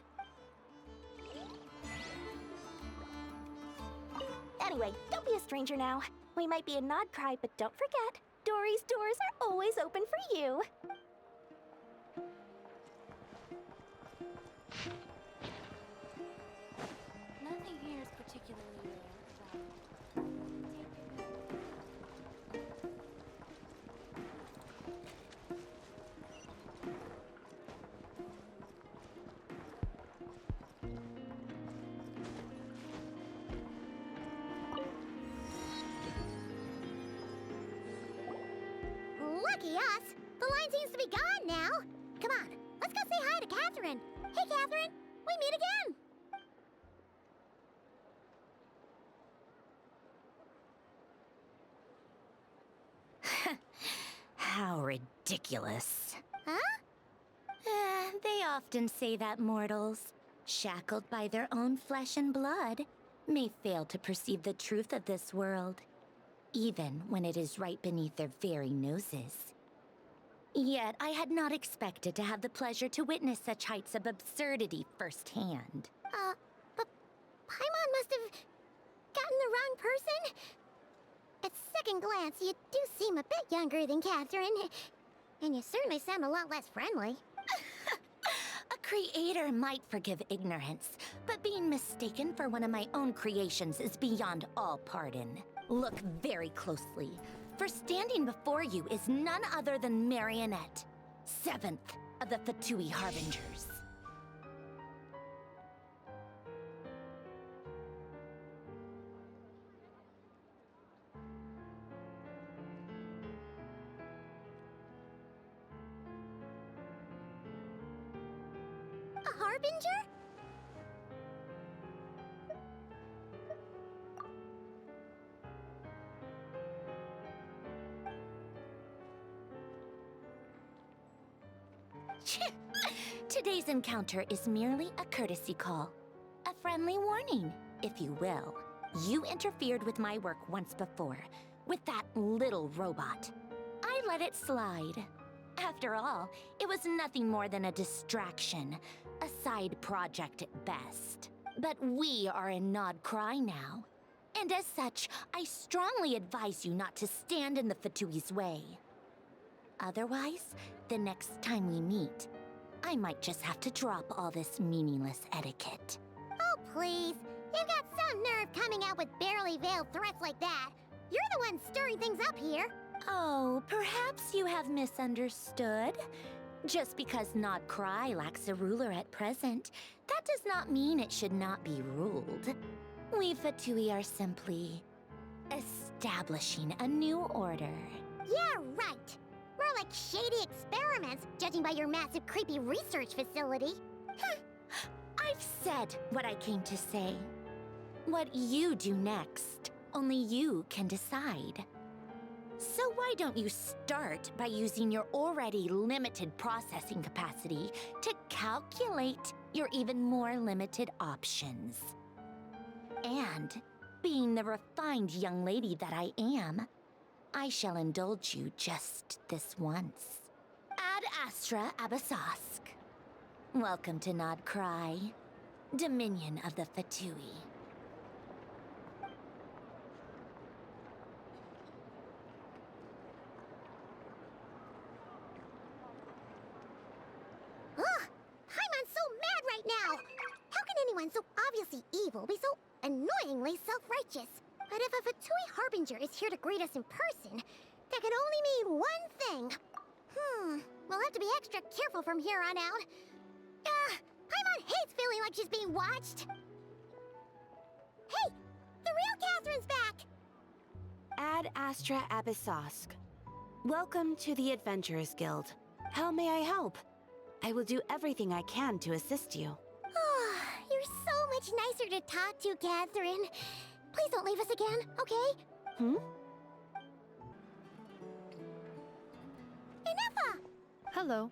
Anyway, don't be a stranger now. We might be in Nod-Krai, but don't forget, Dory's doors are always open for you. Nothing here is particularly rare. Lucky us! The line seems to be gone now. Come on, let's go say hi to Catherine. Hey, Catherine, we meet again. How ridiculous. Huh? They often say that mortals, shackled by their own flesh and blood, may fail to perceive the truth of this world, even when it is right beneath their very noses. Yet I had not expected to have the pleasure to witness such heights of absurdity firsthand. But Paimon must have gotten the wrong person. At second glance, you do seem a bit younger than Catherine. And you certainly sound a lot less friendly. A creator might forgive ignorance, but being mistaken for one of my own creations is beyond all pardon. Look very closely, for standing before you is none other than Marionette, 7th of the Fatui Harbingers. A harbinger? Today's encounter is merely a courtesy call. A friendly warning, if you will. You interfered with my work once before, with that little robot. I let it slide. After all, it was nothing more than a distraction, a side project at best. But we are in Nod-Krai now. And as such, I strongly advise you not to stand in the Fatui's way. Otherwise, the next time we meet, I might just have to drop all this meaningless etiquette. Oh, please. You've got some nerve coming out with barely veiled threats like that. You're the one stirring things up here. Oh, perhaps you have misunderstood. Just because Nod-Krai lacks a ruler at present, that does not mean it should not be ruled. We Fatui are simply establishing a new order. Yeah, right. More like shady experiments, judging by your massive creepy research facility. I've said what I came to say. What you do next, only you can decide. So why don't you start by using your already limited processing capacity to calculate your even more limited options? And, being the refined young lady that I am, I shall indulge you just this once. Ad Astra Abasask. Welcome to Nod-Krai, Dominion of the Fatui. Ugh! Paimon's so mad right now! How can anyone so obviously evil be so annoyingly self-righteous? But if a Fatui Harbinger is here to greet us in person, that can only mean one thing. We'll have to be extra careful from here on out. Paimon hates feeling like she's being watched. Hey! The real Catherine's back! Ad Astra Abyssosque. Welcome to the Adventurers Guild. How may I help? I will do everything I can to assist you. You're so much nicer to talk to, Catherine. Please don't leave us again, okay? Inefa! Hello.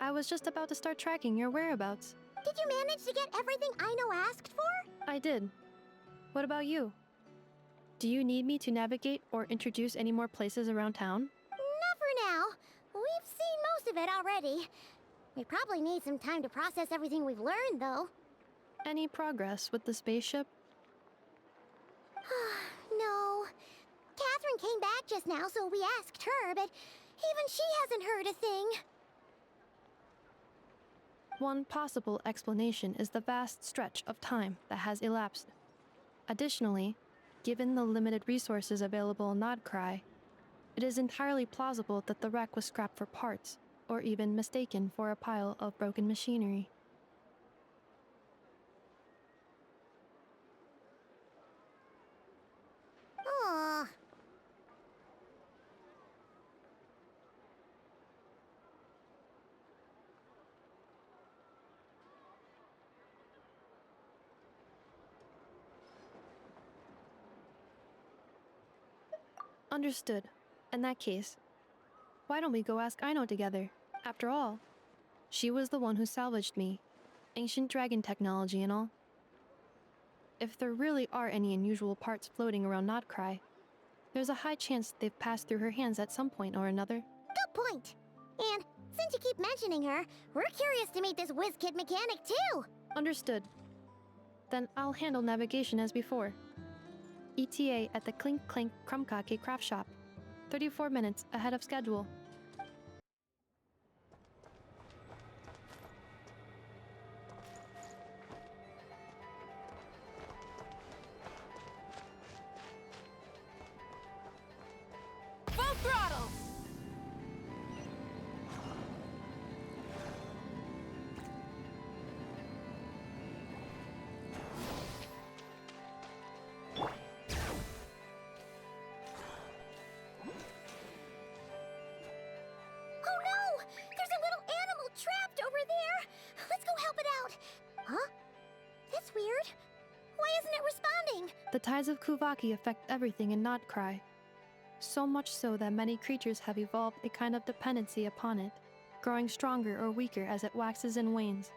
I was just about to start tracking your whereabouts. Did you manage to get everything Aino asked for? I did. What about you? Do you need me to navigate or introduce any more places around town? Not for now. We've seen most of it already. We probably need some time to process everything we've learned, though. Any progress with the spaceship? No. Catherine came back just now, so we asked her, but even she hasn't heard a thing. One possible explanation is the vast stretch of time that has elapsed. Additionally, given the limited resources available in Nod-Krai, it is entirely plausible that the wreck was scrapped for parts, or even mistaken for a pile of broken machinery. Aww. Understood. In that case, why don't we go ask Aino together? After all, she was the one who salvaged me. Ancient dragon technology and all. If there really are any unusual parts floating around Nod-Krai, there's a high chance they've passed through her hands at some point or another. Good point. And since you keep mentioning her, we're curious to meet this whiz-kid mechanic too. Understood. Then I'll handle navigation as before. ETA at the Clink Clink Krumkake craft shop. 34 minutes ahead of schedule. Full throttle! Oh no! There's a little animal trapped over there! Let's go help it out! Huh? That's weird. Why isn't it responding? The tides of Kuvaki affect everything in Nod-Krai. So much so that many creatures have evolved a kind of dependency upon it, growing stronger or weaker as it waxes and wanes.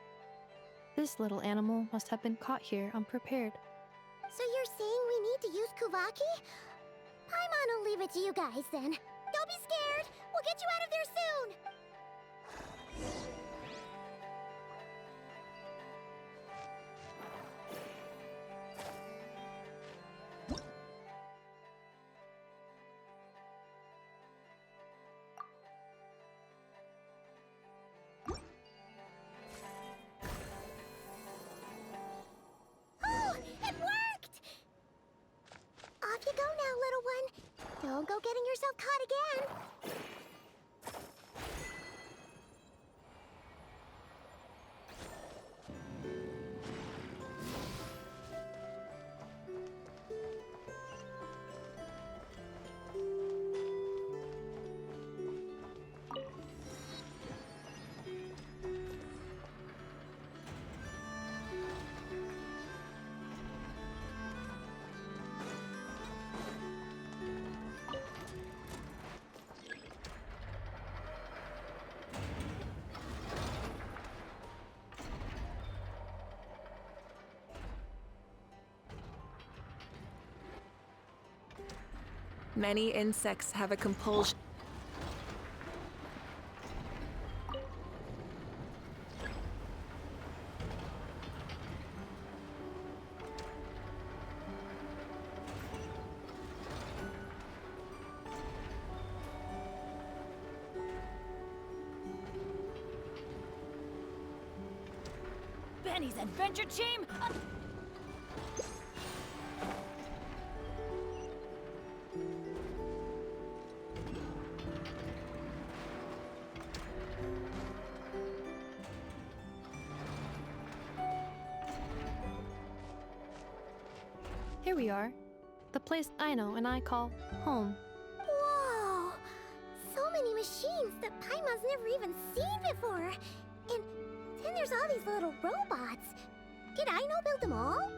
This little animal must have been caught here unprepared. So you're saying we need to use Kuvaki? Paimon will leave it to you guys then. Don't be scared! We'll get you out of there soon! Oh, it worked! Off you go now, little one. Don't go getting yourself caught again. Many insects have a compulsion. Benny's adventure team. Here we are. The place Aino and I call home. Whoa! So many machines that Paimon's never even seen before. And then there's all these little robots. Did Aino build them all?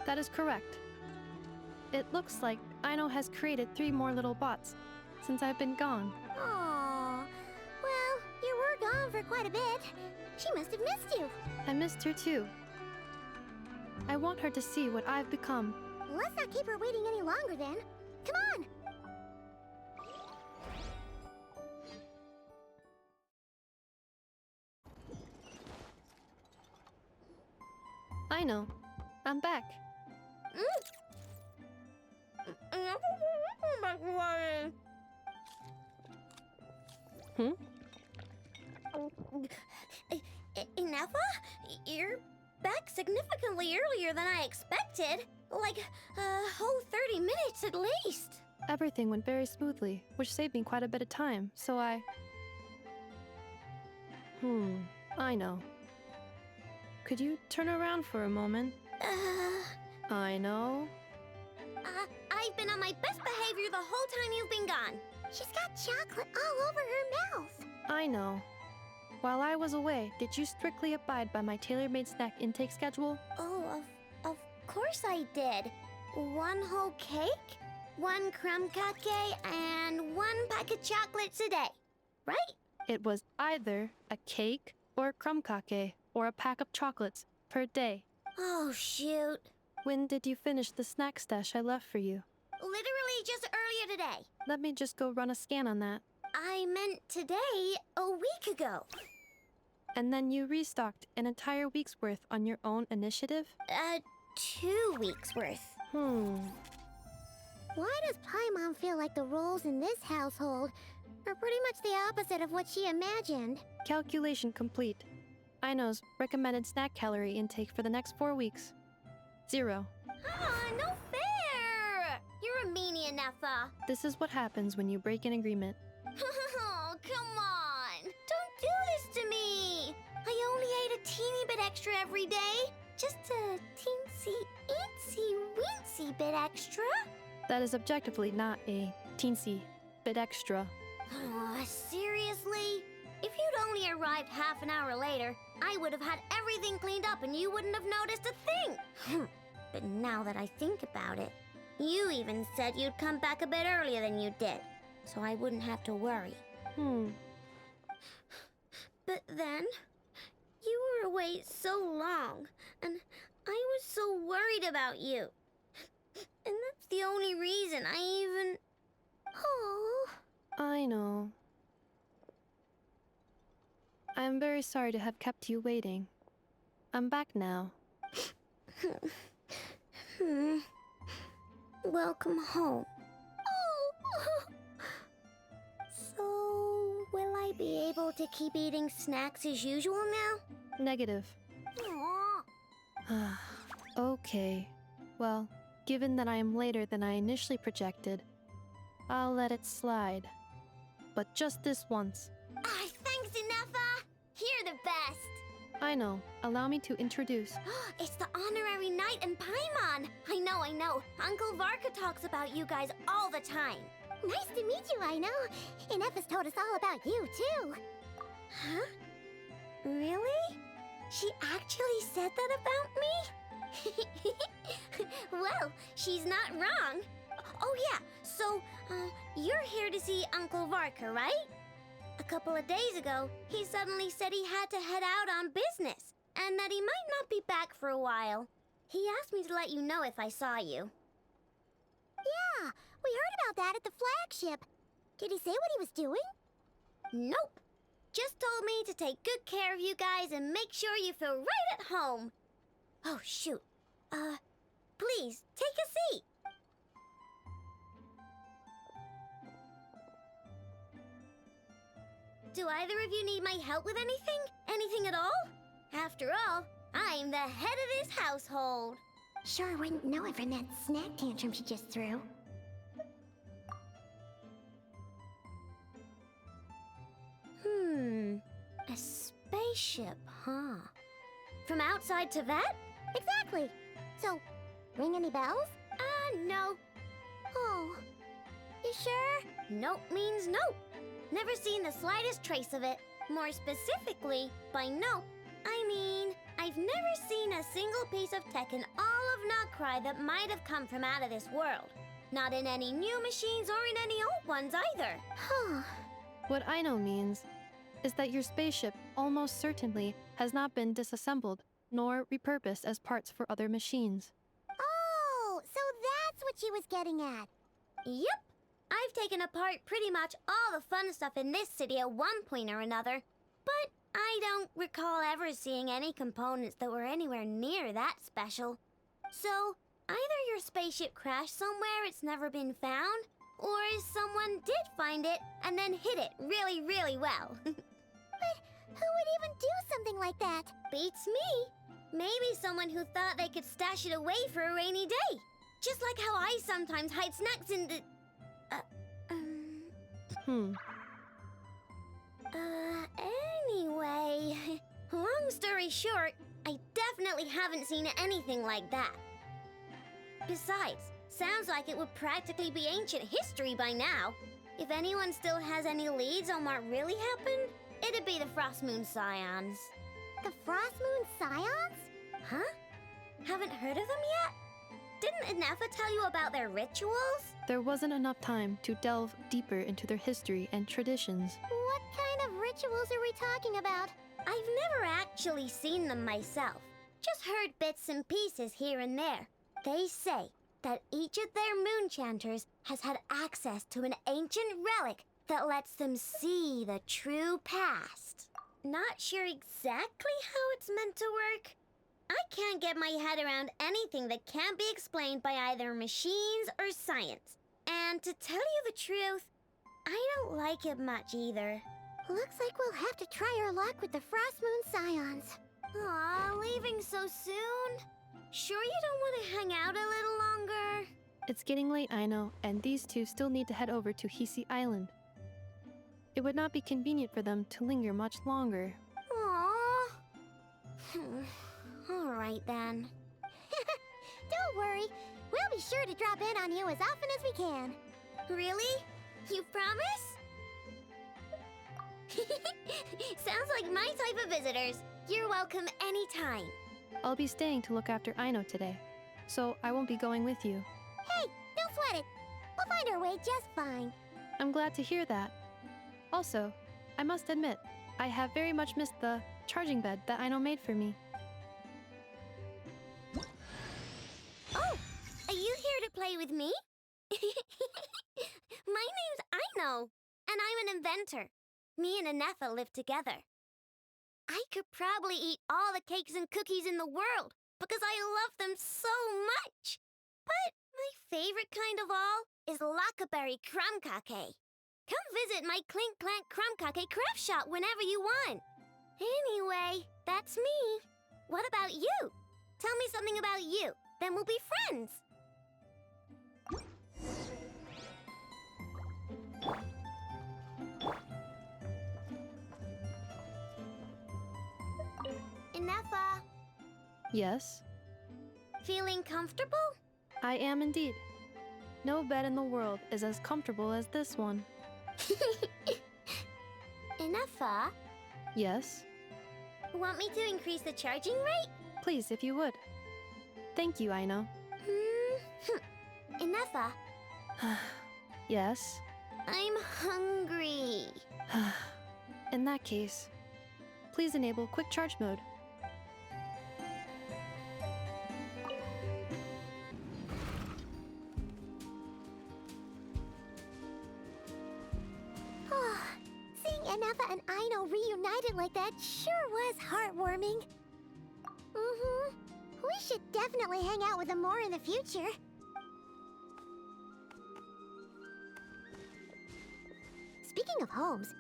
That is correct. It looks like Aino has created 3 more little bots since I've been gone. Aw. Well, you were gone for quite a bit. She must have missed you. I missed her too. I want her to see what I've become. Let's not keep her waiting any longer then. Come on! Aino, I'm back. Hmm? Ineffa? You're back significantly earlier than I expected. Like a whole 30 minutes at least. Everything went very smoothly, which saved me quite a bit of time, so I know. Could you turn around for a moment? I know. I've been on my best behavior the whole time you've been gone. She's got chocolate all over her mouth. I know. While I was away, did you strictly abide by my tailor-made snack intake schedule? Oh, of course I did. 1 whole cake, 1 crumb cake, and 1 pack of chocolates a day, right? It was either a cake or a crumb cake or a pack of chocolates per day. Oh, shoot. When did you finish the snack stash I left for you? Literally just earlier today. Let me just go run a scan on that. I meant today, a week ago. And then you restocked an entire week's worth on your own initiative? 2 weeks worth. Why does Paimon feel like the roles in this household are pretty much the opposite of what she imagined? Calculation complete. Aino's recommended snack calorie intake for the next 4 weeks. 0. No fair! You're a meanie, Ineffa. This is what happens when you break an agreement. Oh, come on! Don't do this to me! I only ate a teeny bit extra every day. Just a teensy, eensy, weensy bit extra. That is objectively not a teensy bit extra. Seriously? If you'd only arrived half an hour later, I would have had everything cleaned up and you wouldn't have noticed a thing. But now that I think about it, you even said you'd come back a bit earlier than you did, so I wouldn't have to worry. But then, you were away so long, and I was so worried about you. And that's the only reason I even... Oh. I know. I'm very sorry to have kept you waiting. I'm back now. Welcome home. Oh. So, will I be able to keep eating snacks as usual now? Negative. Okay. Well, given that I am later than I initially projected, I'll let it slide. But just this once. Thanks, Ineffa! You're the best! I know. Allow me to introduce. It's the honorary knight and Paimon! I know. Uncle Varka talks about you guys all the time. Nice to meet you, Aino. Ineffa's told us all about you, too. Huh? Really? She actually said that about me? Well, she's not wrong. Oh yeah, so, you're here to see Uncle Varka, right? A couple of days ago, he suddenly said he had to head out on business, and that he might not be back for a while. He asked me to let you know if I saw you. Yeah, We heard about that at the flagship. Did he say what he was doing? Nope. Just told me to take good care of you guys and make sure you feel right at home. Oh, shoot. Please, take a seat. Do either of you need my help with anything? Anything at all? After all, I'm the head of this household. Sure wouldn't know it from that snack tantrum she just threw. A spaceship, huh? From outside to that? Exactly. So, ring any bells? No. Oh, you sure? Nope means nope. Never seen the slightest trace of it. More specifically, by nope, I mean, I've never seen a single piece of tech in all of Nod-Krai that might have come from out of this world. Not in any new machines or in any old ones either. Huh. What Aino means is that your spaceship almost certainly has not been disassembled nor repurposed as parts for other machines. Oh, so that's what she was getting at. Yep. I've taken apart pretty much all the fun stuff in this city at one point or another, but I don't recall ever seeing any components that were anywhere near that special. So, either your spaceship crashed somewhere it's never been found, or someone did find it and then hid it really, really well. But who would even do something like that? Beats me. Maybe someone who thought they could stash it away for a rainy day. Just like how I sometimes hide snacks in the... Anyway, long story short, I definitely haven't seen anything like that. Besides, sounds like it would practically be ancient history by now. If anyone still has any leads on what really happened, it'd be the Frost Moon Scions. The Frost Moon Scions? Huh? Haven't heard of them yet? Didn't Inefa tell you about their rituals? There wasn't enough time to delve deeper into their history and traditions. What kind of rituals are we talking about? I've never actually seen them myself. Just heard bits and pieces here and there. They say that each of their moon chanters has had access to an ancient relic that lets them see the true past. Not sure exactly how it's meant to work. I can't get my head around anything that can't be explained by either machines or science. And to tell you the truth, I don't like it much either. Looks like we'll have to try our luck with the Frost Moon Scions. Aw, leaving so soon? Sure you don't want to hang out a little longer? It's getting late, I know, and these two still need to head over to Hisi Island. It would not be convenient for them to linger much longer. Aww. All right then. Don't worry. We'll be sure to drop in on you as often as we can. Really? You promise? Sounds like my type of visitors. You're welcome anytime. I'll be staying to look after Aino today, so I won't be going with you. Hey, don't sweat it. We'll find our way just fine. I'm glad to hear that. Also, I must admit, I have very much missed the charging bed that Aino made for me. Oh, are you here to play with me? My name's Aino, and I'm an inventor. Me and Inefa live together. I could probably eat all the cakes and cookies in the world because I love them so much. But my favorite kind of all is Lackaberry Crumb Cake. Come visit my Clink Clank Crumb Cake craft shop whenever you want. Anyway, that's me. What about you? Tell me something about you, then we'll be friends. Inefa, Yes, feeling comfortable? I am indeed. No bed in the world is as comfortable as this one. Inefa, Yes, want me to increase the charging rate? please, if you would. Thank you, Aino. Inefa, Yes. I'm hungry. In that case, please enable quick charge mode. Anefa and Aino reunited like that sure was heartwarming. Mm-hmm. We should definitely hang out with them more in the future. Speaking of homes,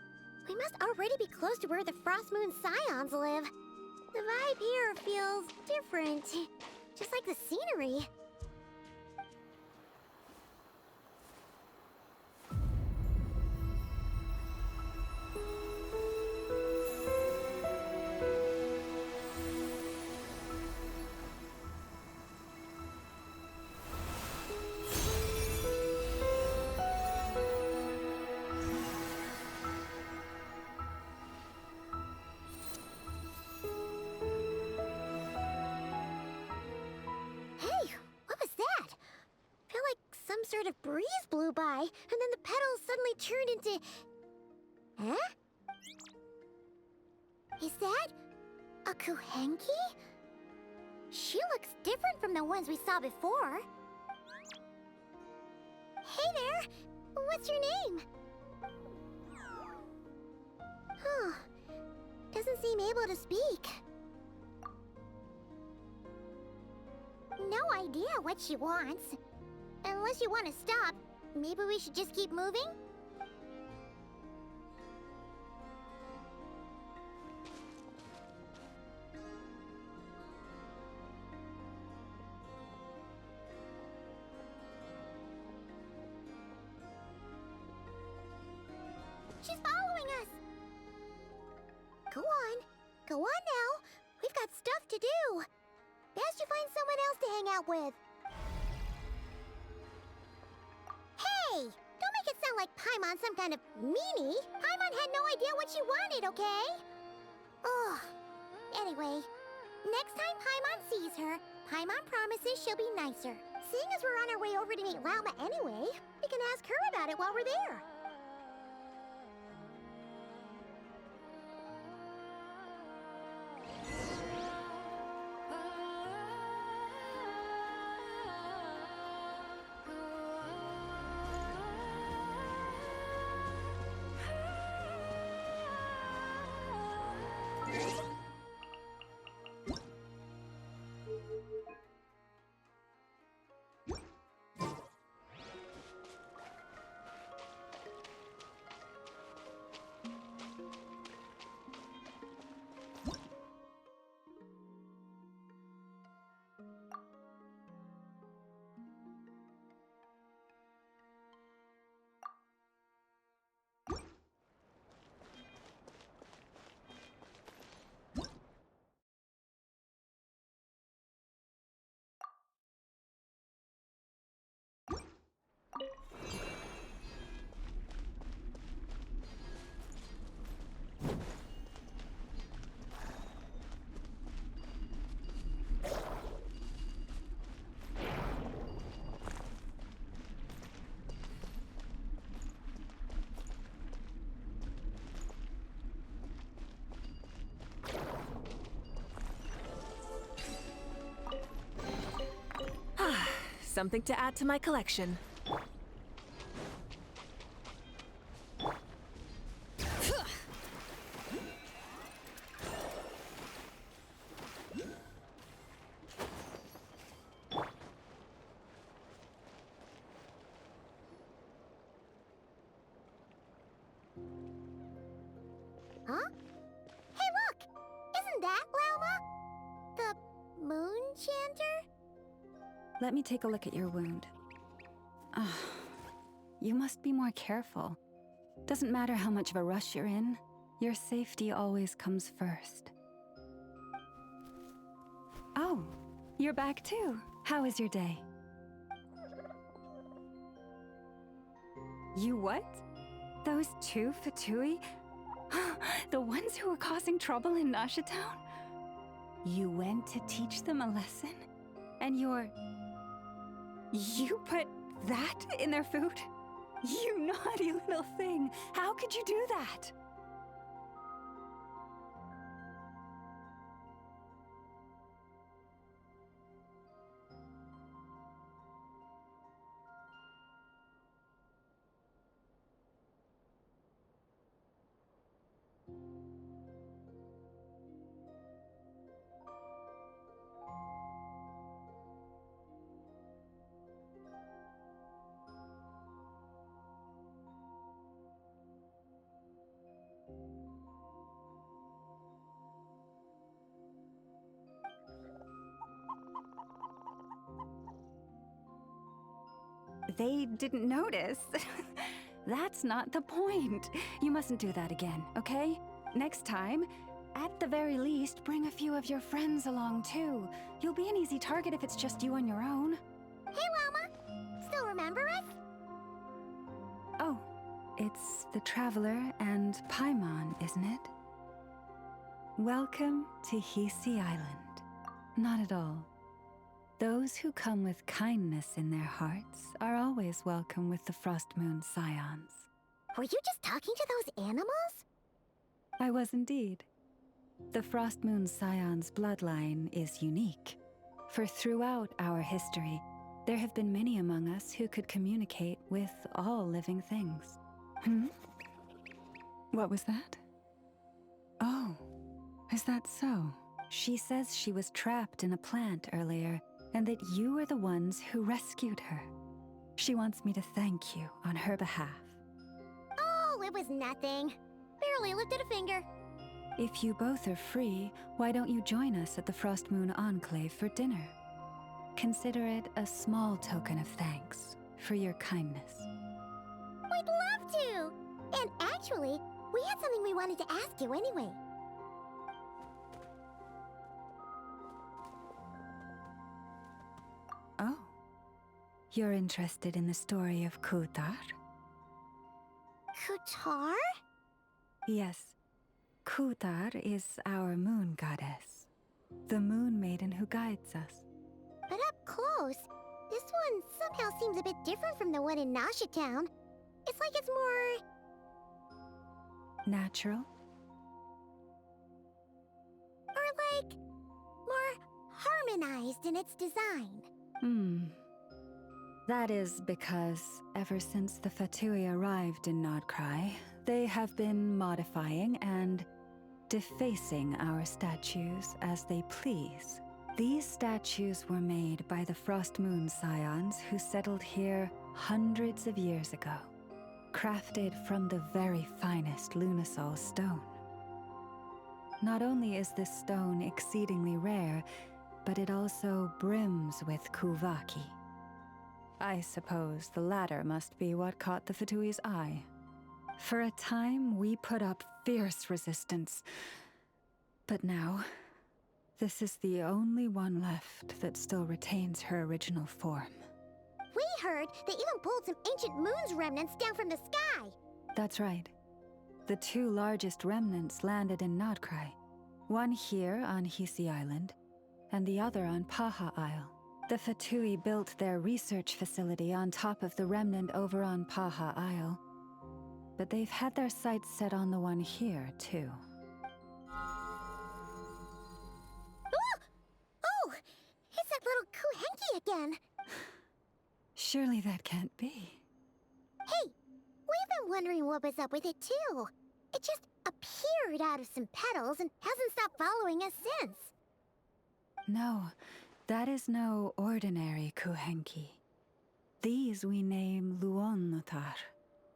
we must already be close to where the Frost Moon Scions live. The vibe here feels different, just like the scenery. Hey, what was that? Felt like some sort of breeze blew by, and then the petals suddenly turned into... Huh? Is that a Kuhenki? She looks different from the ones we saw before. Hey there! What's your name? Huh. Doesn't seem able to speak. No idea what she wants. Unless you want to stop, maybe we should just keep moving? She's following us! Go on. Go on now. We've got stuff to do. Best you find someone else to hang out with. Hey! Don't make it sound like Paimon's some kind of meanie. Paimon had no idea what she wanted, okay? Ugh. Anyway, next time Paimon sees her, Paimon promises she'll be nicer. Seeing as we're on our way over to meet Lauma anyway, we can ask her about it while we're there. Something to add to my collection. Huh? Hey, look! Isn't that Lauma? The moon chanter? Let me take a look at your wound. You must be more careful. Doesn't matter how much of a rush you're in, your safety always comes first. Oh, you're back too. How was your day? You what? Those two Fatui? The ones who were causing trouble in Nasha Town? You went to teach them a lesson? And you put that in their food? You naughty little thing! How could you do that? they didn't notice. That's not the point. You mustn't do that again, okay? Next time, at the very least, bring a few of your friends along too. You'll be an easy target if it's just you on your own. Hey, Wilma! Still remember us? Oh, it's the Traveler and Paimon, isn't it? Welcome to Hisi Island. Not at all. Those who come with kindness in their hearts are always welcome with the Frost Moon Scions. Were you just talking to those animals? I was indeed. The Frost Moon Scions bloodline is unique, for throughout our history, there have been many among us who could communicate with all living things. What was that? Oh, is that so? She says she was trapped in a plant earlier, and that you are the ones who rescued her. She wants me to thank you on her behalf. Oh, it was nothing. Barely lifted a finger. If you both are free, why don't you join us at the Frost Moon Enclave for dinner? Consider it a small token of thanks for your kindness. We'd love to! And actually, we had something we wanted to ask you anyway. Oh. You're interested in the story of Kutar? Kutar? Yes. Kutar is our moon goddess. The moon maiden who guides us. But up close, this one somehow seems a bit different from the one in Nasha Town. It's like it's more... natural? Or like... more harmonized in its design. That is because ever since the Fatui arrived in Nod-Krai, they have been modifying and defacing our statues as they please. These statues were made by the Frost Moon Scions who settled here hundreds of years ago, crafted from the very finest Lunasol stone. Not only is this stone exceedingly rare, but it also brims with Kuvaki. I suppose the latter must be what caught the Fatui's eye. For a time, we put up fierce resistance. But now, this is the only one left that still retains her original form. We heard they even pulled some ancient moon's remnants down from the sky. That's right. The two largest remnants landed in Nod-Krai. One here on Hisi Island, and the other on Paha Isle. The Fatui built their research facility on top of the remnant over on Paha Isle. But they've had their sights set on the one here, too. Oh! It's that little Kuhenki again! Surely that can't be. Hey! We've been wondering what was up with it, too. It just appeared out of some petals and hasn't stopped following us since. No, that is no ordinary Kuhenki. These we name Luon-Notar,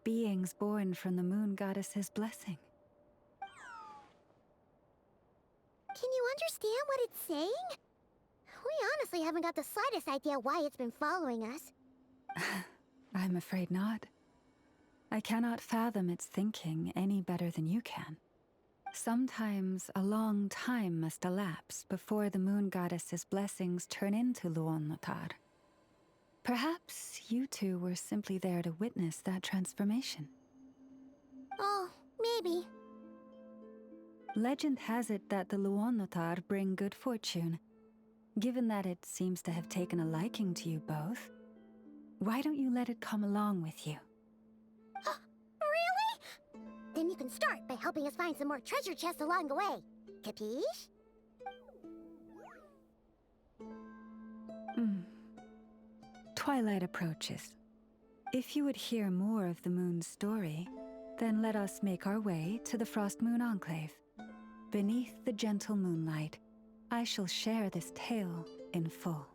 beings born from the moon goddess's blessing. Can you understand what it's saying? We honestly haven't got the slightest idea why it's been following us. I'm afraid not. I cannot fathom its thinking any better than you can. Sometimes a long time must elapse before the moon goddess's blessings turn into Luon-Notar. Perhaps you two were simply there to witness that transformation. Oh, maybe. Legend has it that the Luon-Notar bring good fortune. Given that it seems to have taken a liking to you both, why don't you let it come along with you? Really? Then you can start by helping us find some more treasure chests along the way. Capiche? Twilight approaches. If you would hear more of the moon's story, then let us make our way to the Frost Moon Enclave. Beneath the gentle moonlight, I shall share this tale in full.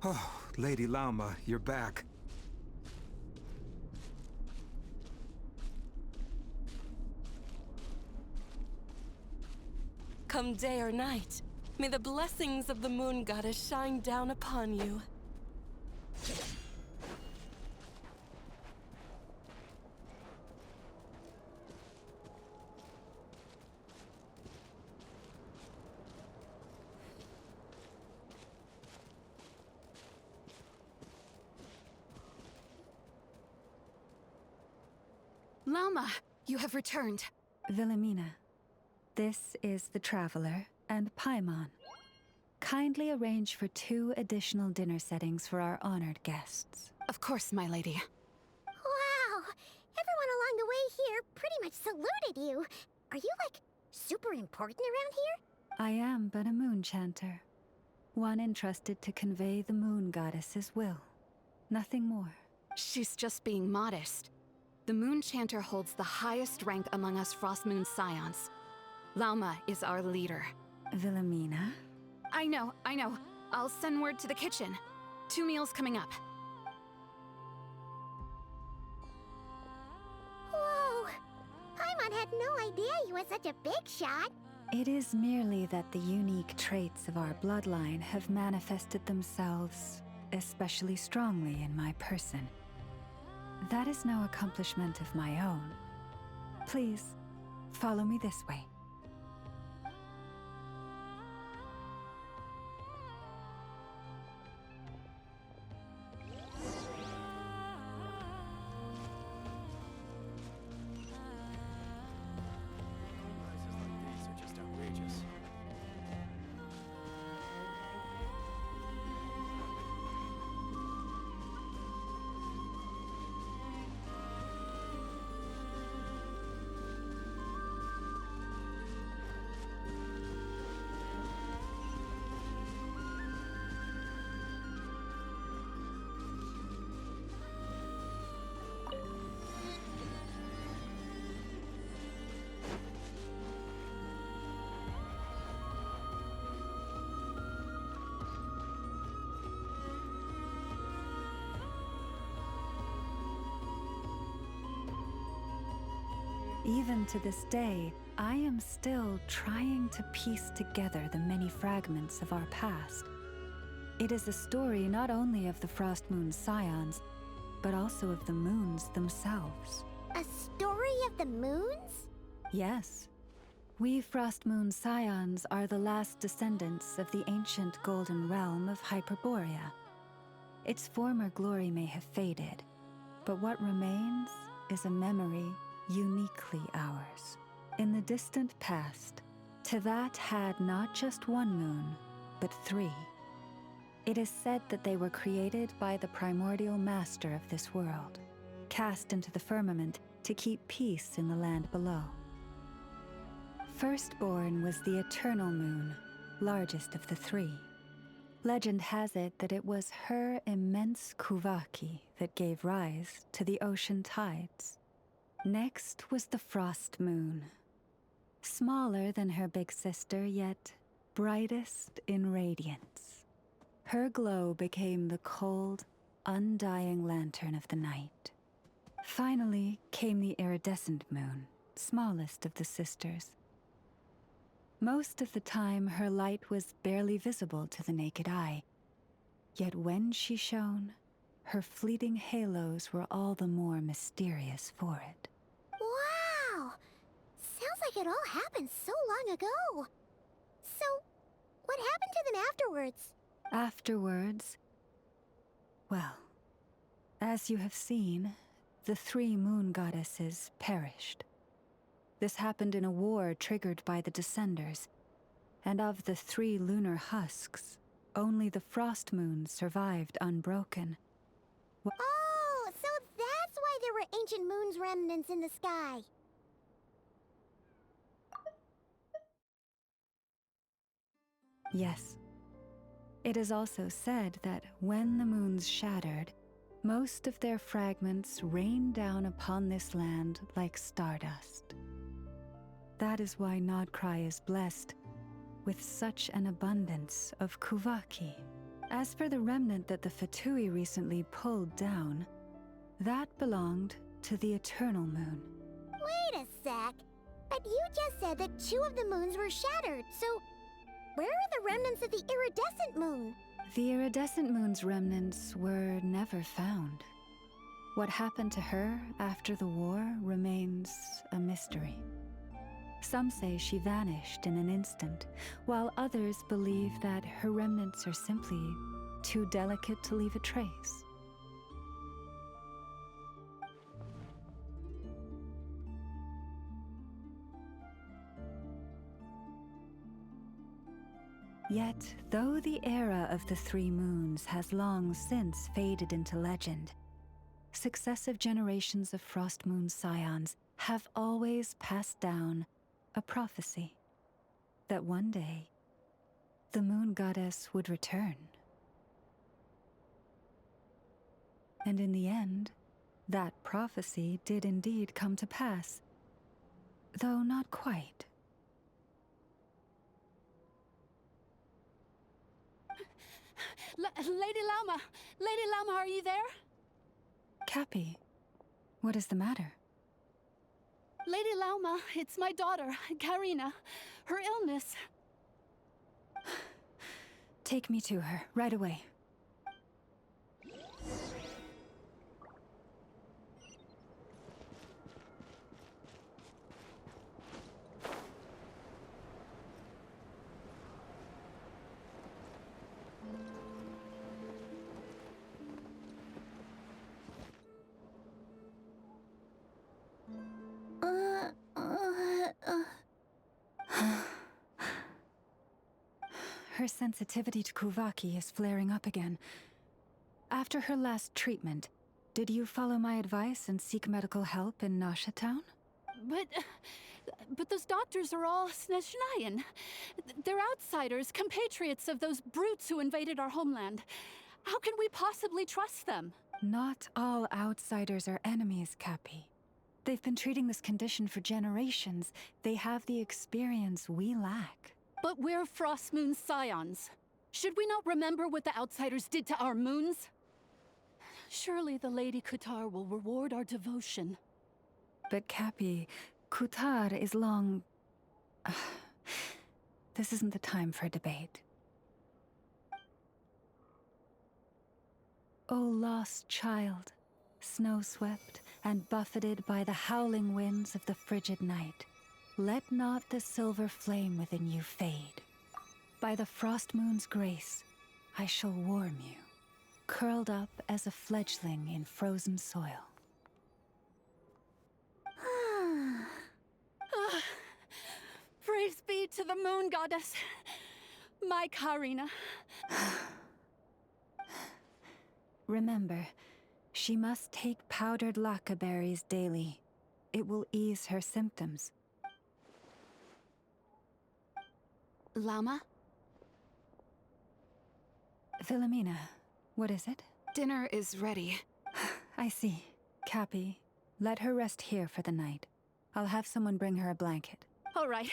Oh, Lady Lauma, you're back. Come day or night, may the blessings of the Moon Goddess shine down upon you. Lauma, you have returned. Wilhelmina, this is the Traveler and Paimon. Kindly arrange for 2 additional dinner settings for our honored guests. Of course, my lady. Wow! Everyone along the way here pretty much saluted you. Are you, like, super important around here? I am but a moon chanter. One entrusted to convey the Moon Goddess's will. Nothing more. She's just being modest. The Moon Chanter holds the highest rank among us Frost Moon Scions. Lauma is our leader. Wilhelmina? I know. I'll send word to the kitchen. 2 meals coming up. Whoa! Paimon had no idea you were such a big shot. It is merely that the unique traits of our bloodline have manifested themselves especially strongly in my person. That is no accomplishment of my own. Please, follow me this way. Even to this day, I am still trying to piece together the many fragments of our past. It is a story not only of the Frost Moon Scions, but also of the moons themselves. A story of the moons? Yes. We Frost Moon Scions are the last descendants of the ancient golden realm of Hyperborea. Its former glory may have faded, but what remains is a memory uniquely ours. In the distant past, Tevat had not just 1 moon, but 3. It is said that they were created by the primordial master of this world, cast into the firmament to keep peace in the land below. Firstborn was the eternal moon, largest of the 3. Legend has it that it was her immense kuvaki that gave rise to the ocean tides. Next was the Frost Moon. Smaller than her big sister, yet brightest in radiance. Her glow became the cold, undying lantern of the night. Finally came the iridescent moon, smallest of the sisters. Most of the time, her light was barely visible to the naked eye. Yet when she shone, her fleeting halos were all the more mysterious for it. Wow! Sounds like it all happened so long ago. So, what happened to them afterwards? Afterwards, well, as you have seen, the 3 moon goddesses perished. This happened in a war triggered by the Descenders, and of the 3 lunar husks, only the frost moons survived unbroken. Oh, so that's why there were ancient moon's remnants in the sky. Yes. It is also said that when the moons shattered, most of their fragments rained down upon this land like stardust. That is why Nod-Krai is blessed with such an abundance of Kuvaki. As for the remnant that the Fatui recently pulled down, that belonged to the Eternal Moon. Wait a sec. But you just said that 2 of the moons were shattered, so where are the remnants of the iridescent moon? The iridescent moon's remnants were never found. What happened to her after the war remains a mystery. Some say she vanished in an instant, while others believe that her remnants are simply too delicate to leave a trace. Yet, though the era of the 3 moons has long since faded into legend, successive generations of Frost Moon scions have always passed down a prophecy that one day the moon goddess would return. And in the end, that prophecy did indeed come to pass, though not quite. Lady Lauma! Lady Lauma, are you there? Cappy, what is the matter? Lady Lauma, it's my daughter, Karina. Her illness. Take me to her, right away. Her sensitivity to Kuvaki is flaring up again. After her last treatment, did you follow my advice and seek medical help in Nasha Town? But those doctors are all Snezhnayan. They're outsiders, compatriots of those brutes who invaded our homeland. How can we possibly trust them? Not all outsiders are enemies, Cappy. They've been treating this condition for generations. They have the experience we lack. But we're Frost Moon scions. Should we not remember what the outsiders did to our moons? Surely the Lady Kutar will reward our devotion. But Cappy, Kutar is long... This isn't the time for a debate. O lost child, snow-swept and buffeted by the howling winds of the frigid night, let not the silver flame within you fade. By the frost moon's grace, I shall warm you, curled up as a fledgling in frozen soil. Praise be to the moon goddess, my Karina. Remember, she must take powdered laka berries daily. It will ease her symptoms. Lauma? Philomena, what is it? Dinner is ready. I see. Cappy, let her rest here for the night. I'll have someone bring her a blanket. All right.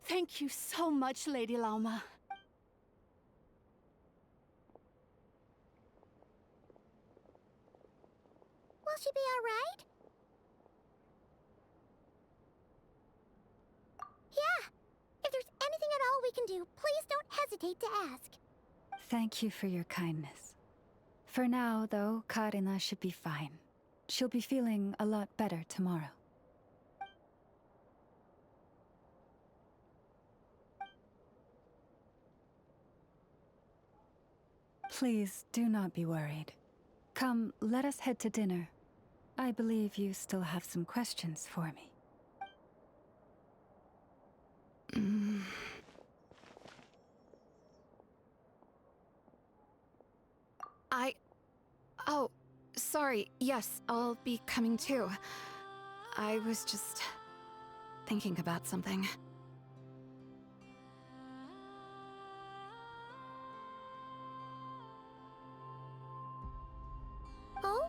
Thank you so much, Lady Lauma. Will she be all right? Yeah! If there's anything at all we can do, please don't hesitate to ask. Thank you for your kindness. For now, though, Karina should be fine. She'll be feeling a lot better tomorrow. Please do not be worried. Come, let us head to dinner. I believe you still have some questions for me. Oh, sorry. Yes, I'll be coming too. I was just thinking about something. Oh?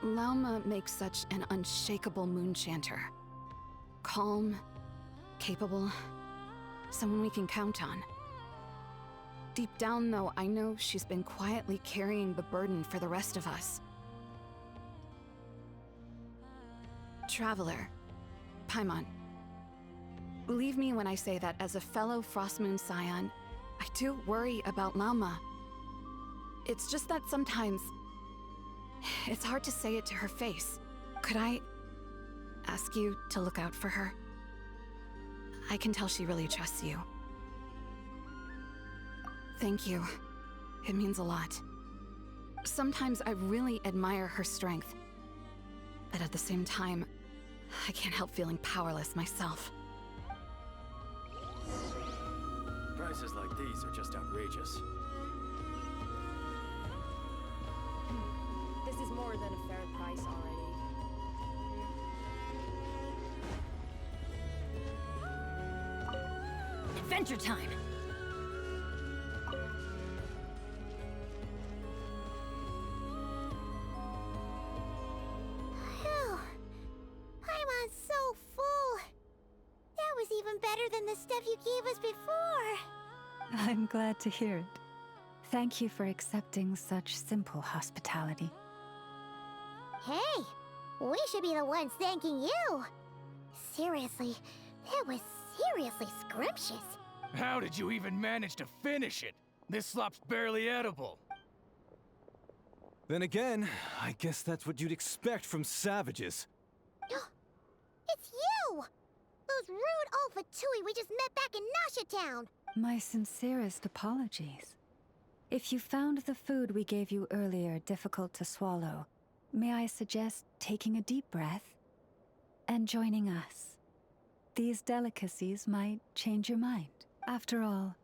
Lauma makes such an unshakable moon chanter. Calm, capable, someone we can count on. Deep down, though, I know she's been quietly carrying the burden for the rest of us. Traveler, Paimon, believe me when I say that as a fellow Frostmoon Scion, I do worry about Lauma. It's just that sometimes it's hard to say it to her face. Could I ask you to look out for her? I can tell she really trusts you. Thank you. It means a lot. Sometimes I really admire her strength. But at the same time, I can't help feeling powerless myself. Prices like these are just outrageous. This is more than a fair price already. Adventure time! Phew. Paimon's so full. That was even better than the stuff you gave us before. I'm glad to hear it. Thank you for accepting such simple hospitality. Hey, we should be the ones thanking you. Seriously, that was seriously scrumptious. How did you even manage to finish it? This slop's barely edible. Then again, I guess that's what you'd expect from savages. It's you! Those rude old Fatui we just met back in Nasha Town. My sincerest apologies. If you found the food we gave you earlier difficult to swallow, may I suggest taking a deep breath and joining us? These delicacies might change your mind. After all,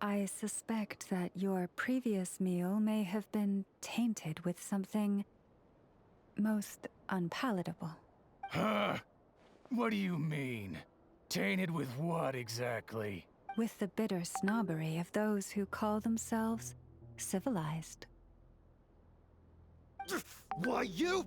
I suspect that your previous meal may have been tainted with something most unpalatable. Huh? What do you mean? Tainted with what exactly? With the bitter snobbery of those who call themselves civilized. Why, you...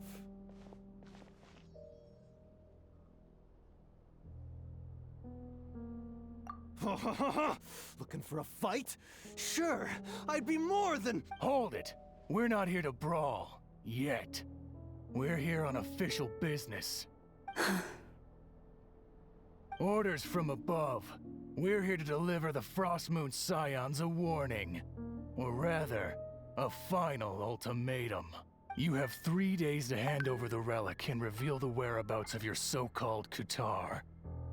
Looking for a fight? Sure, I'd be more than... Hold it! We're not here to brawl. Yet. We're here on official business. Orders from above. We're here to deliver the Frostmoon Scions a warning. Or rather, a final ultimatum. You have 3 days to hand over the relic and reveal the whereabouts of your so-called Kutar.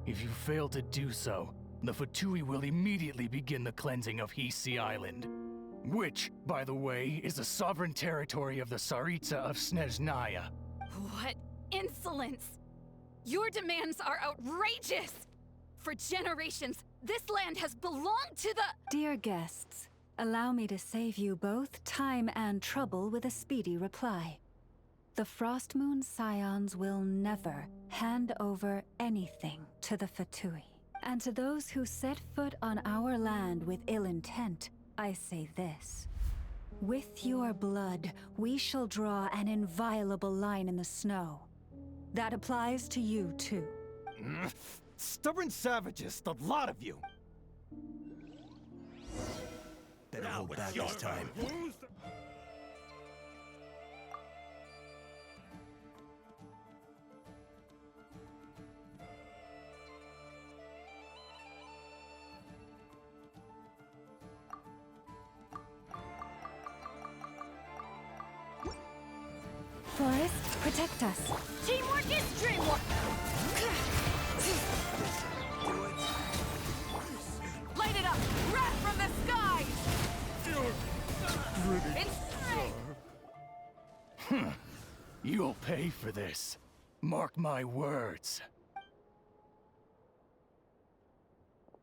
If you fail to do so, the Fatui will immediately begin the cleansing of Hisi Island. Which, by the way, is the sovereign territory of the Tsaritsa of Snezhnaya. What insolence! Your demands are outrageous! For generations, this land has belonged to the— Dear guests, allow me to save you both time and trouble with a speedy reply. The Frostmoon Scions will never hand over anything to the Fatui. And to those who set foot on our land with ill intent, I say this. With your blood, we shall draw an inviolable line in the snow. That applies to you, too. Stubborn savages, the lot of you! Better hold back this time. Forest, protect us. Teamwork is dreamwork! Light it up! Wrath from the skies! You'll pay for this. Mark my words.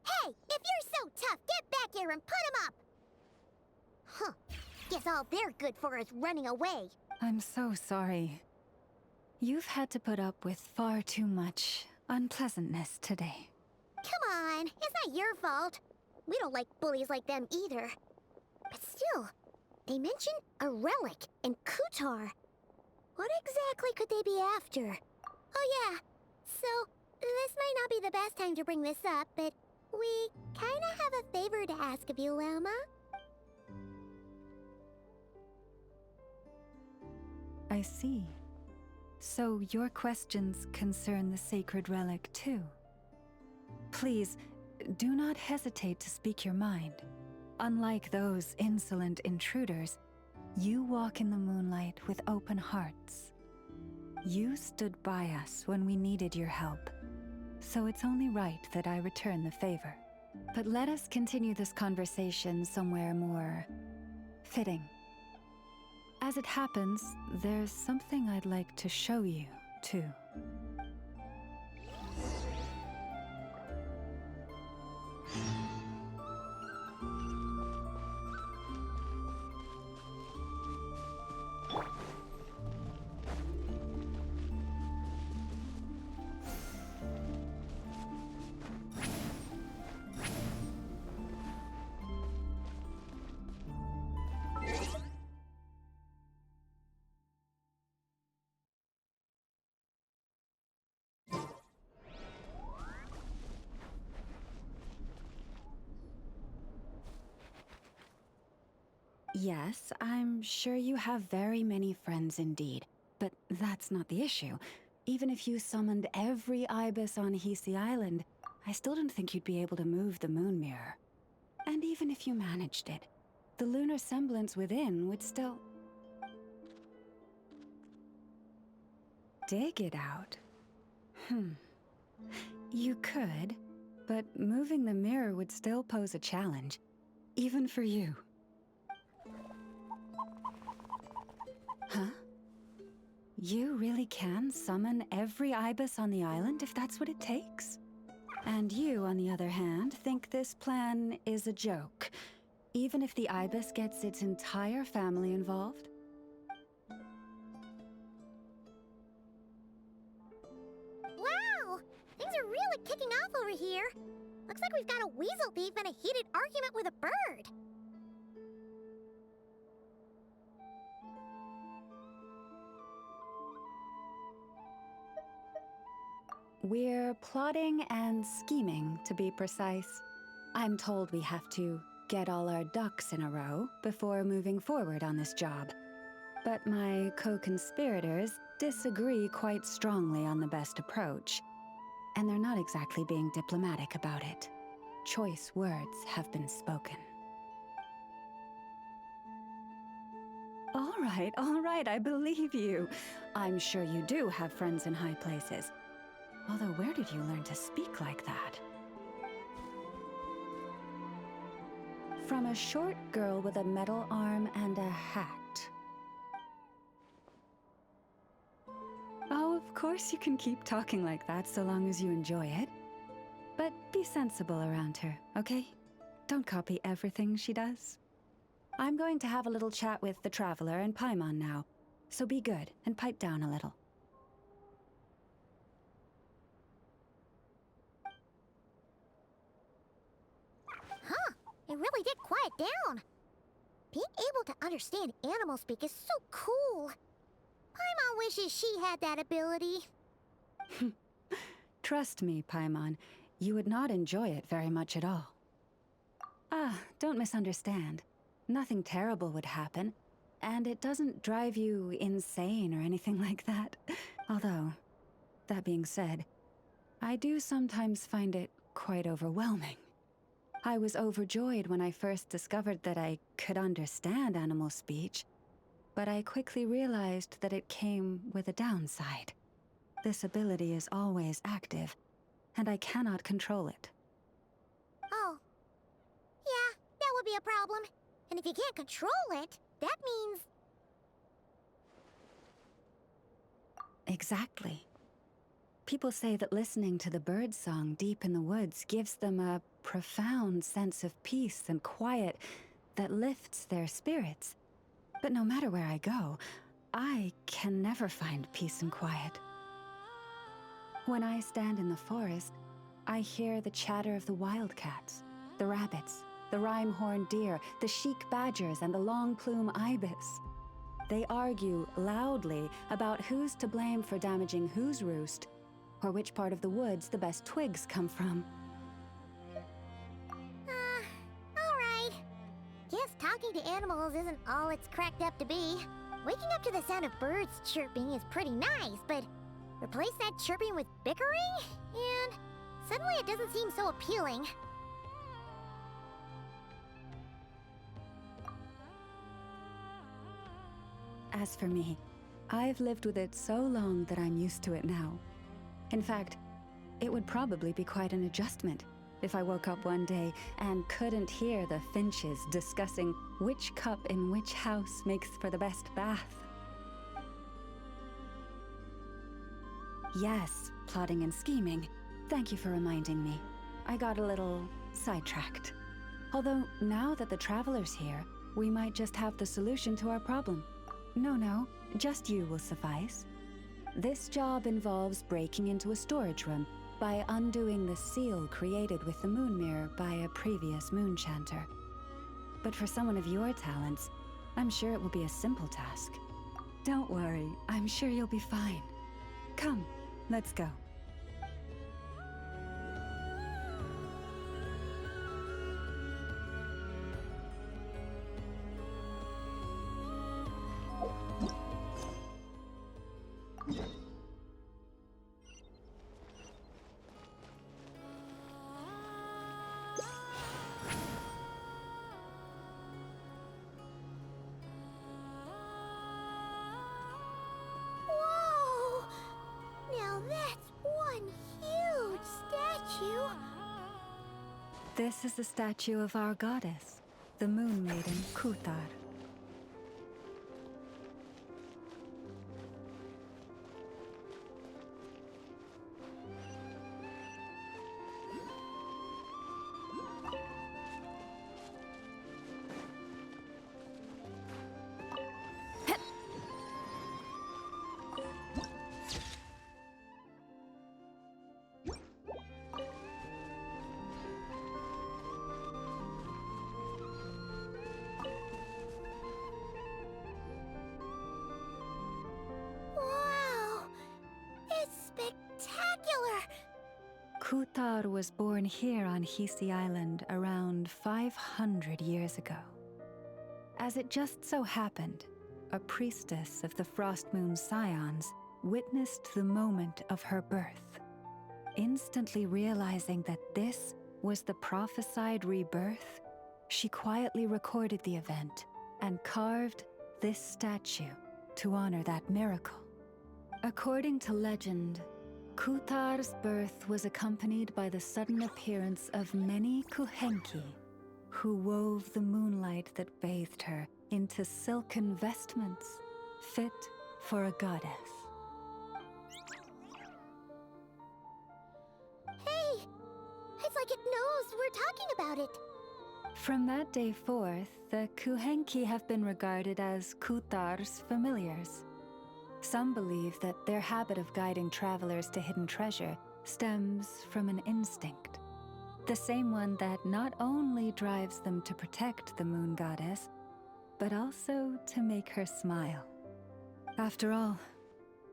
Hey, if you're so tough, get back here and put him up! Huh. Guess all they're good for is running away. I'm so sorry. You've had to put up with far too much unpleasantness today. Come on, it's not your fault. We don't like bullies like them either. But still, they mentioned a relic in Kutar. What exactly could they be after? Oh yeah, so this might not be the best time to bring this up, but we kinda have a favor to ask of you, Lama. I see. So your questions concern the sacred relic too. Please, do not hesitate to speak your mind. Unlike those insolent intruders, you walk in the moonlight with open hearts. You stood by us when we needed your help, so it's only right that I return the favor. But let us continue this conversation somewhere more fitting. As it happens, there's something I'd like to show you, too. Yes, I'm sure you have very many friends indeed, but that's not the issue. Even if you summoned every ibis on Hisi Island, I still don't think you'd be able to move the moon mirror. And even if you managed it, the lunar semblance within would still... dig it out? You could, but moving the mirror would still pose a challenge, even for you. Huh? You really can summon every ibis on the island if that's what it takes? And you, on the other hand, think this plan is a joke, even if the ibis gets its entire family involved? Wow! Things are really kicking off over here. Looks like we've got a weasel thief and a heated argument with a bird. We're plotting and scheming, to be precise. I'm told we have to get all our ducks in a row before moving forward on this job. But my co-conspirators disagree quite strongly on the best approach. And they're not exactly being diplomatic about it. Choice words have been spoken. All right, I believe you. I'm sure you do have friends in high places. Although, where did you learn to speak like that? From a short girl with a metal arm and a hat. Oh, of course you can keep talking like that so long as you enjoy it. But be sensible around her, okay? Don't copy everything she does. I'm going to have a little chat with the Traveler and Paimon now, so be good and pipe down a little. Huh, it really did quiet down. Being able to understand animal speak is so cool. Paimon wishes she had that ability. Trust me, Paimon, you would not enjoy it very much at all. Ah, don't misunderstand. Nothing terrible would happen, and it doesn't drive you insane or anything like that. Although, that being said, I do sometimes find it quite overwhelming. I was overjoyed when I first discovered that I could understand animal speech, but I quickly realized that it came with a downside. This ability is always active, and I cannot control it. Oh. Yeah, that would be a problem. And if you can't control it, that means... Exactly. People say that listening to the birdsong deep in the woods gives them a profound sense of peace and quiet that lifts their spirits. But no matter where I go, I can never find peace and quiet. When I stand in the forest, I hear the chatter of the wildcats, the rabbits, the rhyme-horned deer, the chic badgers, and the long-plume ibis. They argue loudly about who's to blame for damaging whose roost, or which part of the woods the best twigs come from. Alright. Guess talking to animals isn't all it's cracked up to be. Waking up to the sound of birds chirping is pretty nice, but replace that chirping with bickering, and suddenly it doesn't seem so appealing. As for me, I've lived with it so long that I'm used to it now. In fact, it would probably be quite an adjustment if I woke up one day and couldn't hear the finches discussing which cup in which house makes for the best bath. Yes, plotting and scheming. Thank you for reminding me. I got a little sidetracked. Although, now that the Traveler's here, we might just have the solution to our problem. No, just you will suffice. This job involves breaking into a storage room by undoing the seal created with the moon mirror by a previous moon chanter. But for someone of your talents, I'm sure it will be a simple task. Don't worry, I'm sure you'll be fine. Come, let's go. Whoa! Now that's one huge statue! This is the statue of our goddess, the Moon Maiden Kuthar. Wow! It's spectacular! Kuthar was born here on Hisi Island around 500 years ago. As it just so happened, a priestess of the Frost Moon Scions witnessed the moment of her birth. Instantly realizing that this was the prophesied rebirth, she quietly recorded the event and carved this statue to honor that miracle. According to legend, Kuthar's birth was accompanied by the sudden appearance of many Kuhenki, who wove the moonlight that bathed her into silken vestments fit for a goddess. Hey! It's like it knows we're talking about it. From that day forth, the Kuhenki have been regarded as Kuthar's familiars. Some believe that their habit of guiding travelers to hidden treasure stems from an instinct. The same one that not only drives them to protect the moon goddess, but also to make her smile. After all,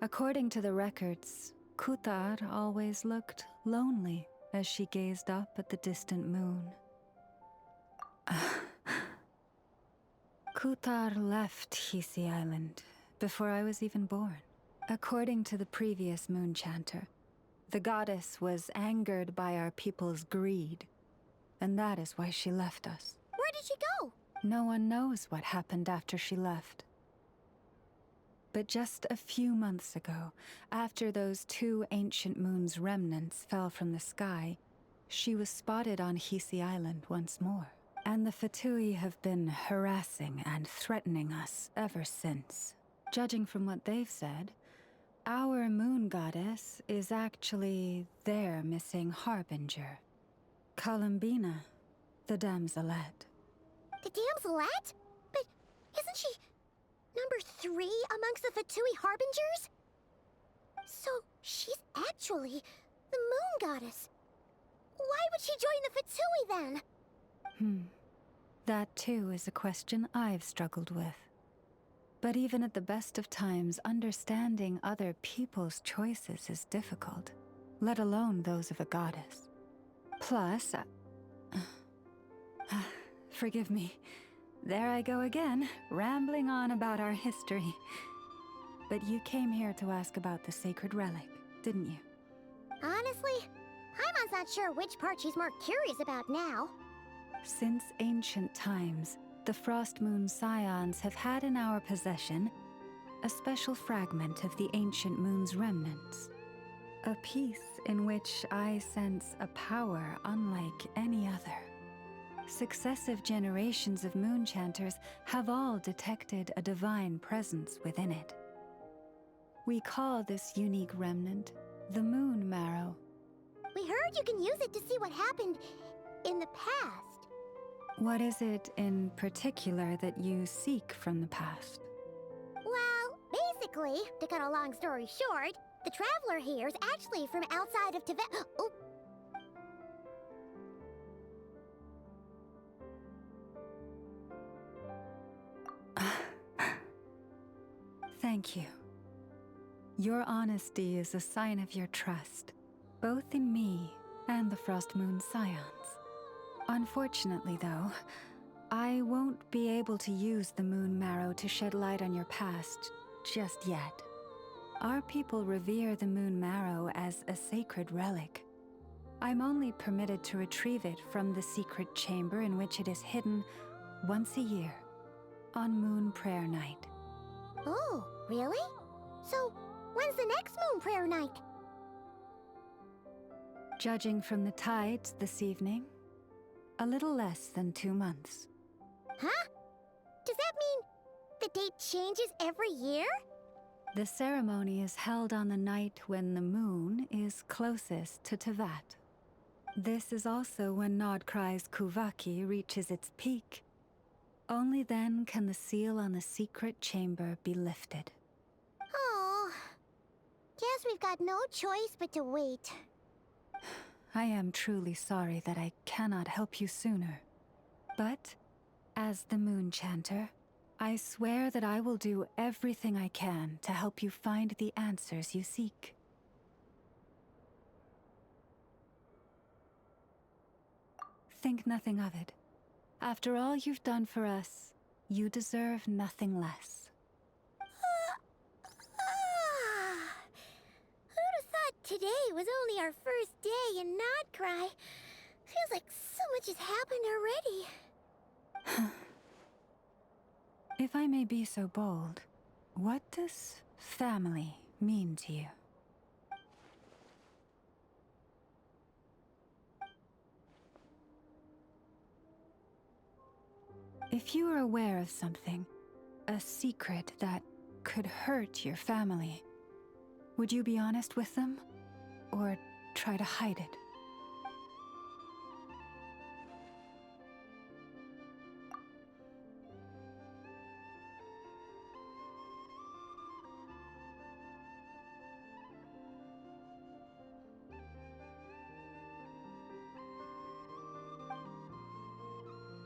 according to the records, Kuthar always looked lonely as she gazed up at the distant moon. Kuthar left Hisi Island before I was even born. According to the previous moon chanter, the goddess was angered by our people's greed, and that is why she left us. Where did she go? No one knows what happened after she left. But just a few months ago, after those 2 ancient moon's remnants fell from the sky, she was spotted on Hisi Island once more. And the Fatui have been harassing and threatening us ever since. Judging from what they've said, our moon goddess is actually their missing harbinger, Columbina, the damselette. The damselette? But isn't she number 3 amongst the Fatui harbingers? So she's actually the moon goddess. Why would she join the Fatui then? That too is a question I've struggled with. But even at the best of times, understanding other people's choices is difficult, let alone those of a goddess. Plus, forgive me, there I go again, rambling on about our history. But you came here to ask about the sacred relic, didn't you? Honestly, Paimon's not sure which part she's more curious about now. Since ancient times, the Frost Moon Scions have had in our possession a special fragment of the ancient moon's remnants. A piece in which I sense a power unlike any other. Successive generations of moon chanters have all detected a divine presence within it. We call this unique remnant the Moon Marrow. We heard you can use it to see what happened in the past. What is it in particular that you seek from the past? Well, basically, to cut a long story short, the traveler here is actually from outside of Tibet. Oh. Thank you. Your honesty is a sign of your trust, both in me and the Frost Moon Scions. Unfortunately, though, I won't be able to use the Moon Marrow to shed light on your past just yet. Our people revere the Moon Marrow as a sacred relic. I'm only permitted to retrieve it from the secret chamber in which it is hidden once a year, on Moon Prayer Night. Oh, really? So, when's the next Moon Prayer Night? Judging from the tides this evening, a little less than 2 months. Huh? Does that mean the date changes every year? The ceremony is held on the night when the moon is closest to Tevat. This is also when Nod-Krai's Kuvaki reaches its peak. Only then can the seal on the secret chamber be lifted. Oh, guess we've got no choice but to wait. I am truly sorry that I cannot help you sooner. But, as the Moon Chanter, I swear that I will do everything I can to help you find the answers you seek. Think nothing of it. After all you've done for us, you deserve nothing less. Who'd have thought today was only our first day in Nod-Krai? Feels like so much has happened already. If I may be so bold, what does family mean to you? If you are aware of something, a secret that could hurt your family, would you be honest with them, or try to hide it?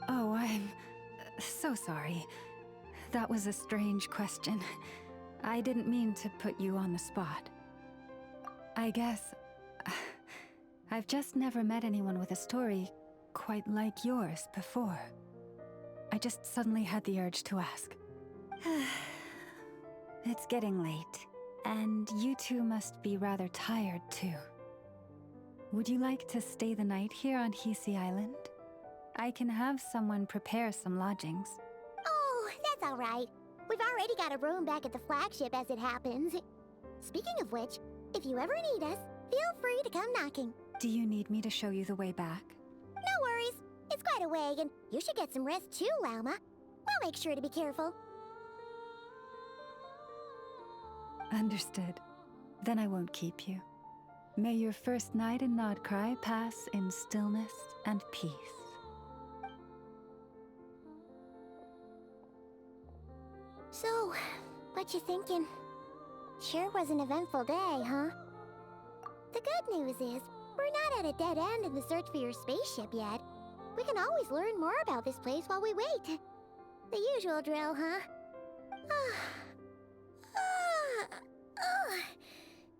Oh, I'm so sorry. That was a strange question. I didn't mean to put you on the spot. I guess I've just never met anyone with a story quite like yours before. I just suddenly had the urge to ask. It's getting late, and you two must be rather tired too. Would you like to stay the night here on Hisi Island? I can have someone prepare some lodgings. Oh, that's all right. We've already got a room back at the flagship as it happens. Speaking of which, if you ever need us, feel free to come knocking. Do you need me to show you the way back? No worries. It's quite a way, and you should get some rest too, Lauma. We'll make sure to be careful. Understood. Then I won't keep you. May your first night in Nod-Krai pass in stillness and peace. So, what you thinking? Sure was an eventful day, huh? The good news is, we're not at a dead end in the search for your spaceship yet. We can always learn more about this place while we wait. The usual drill, huh?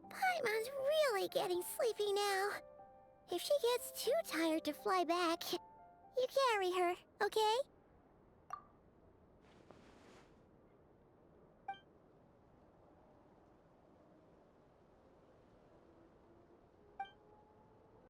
Paimon's really getting sleepy now. If she gets too tired to fly back, you carry her, okay?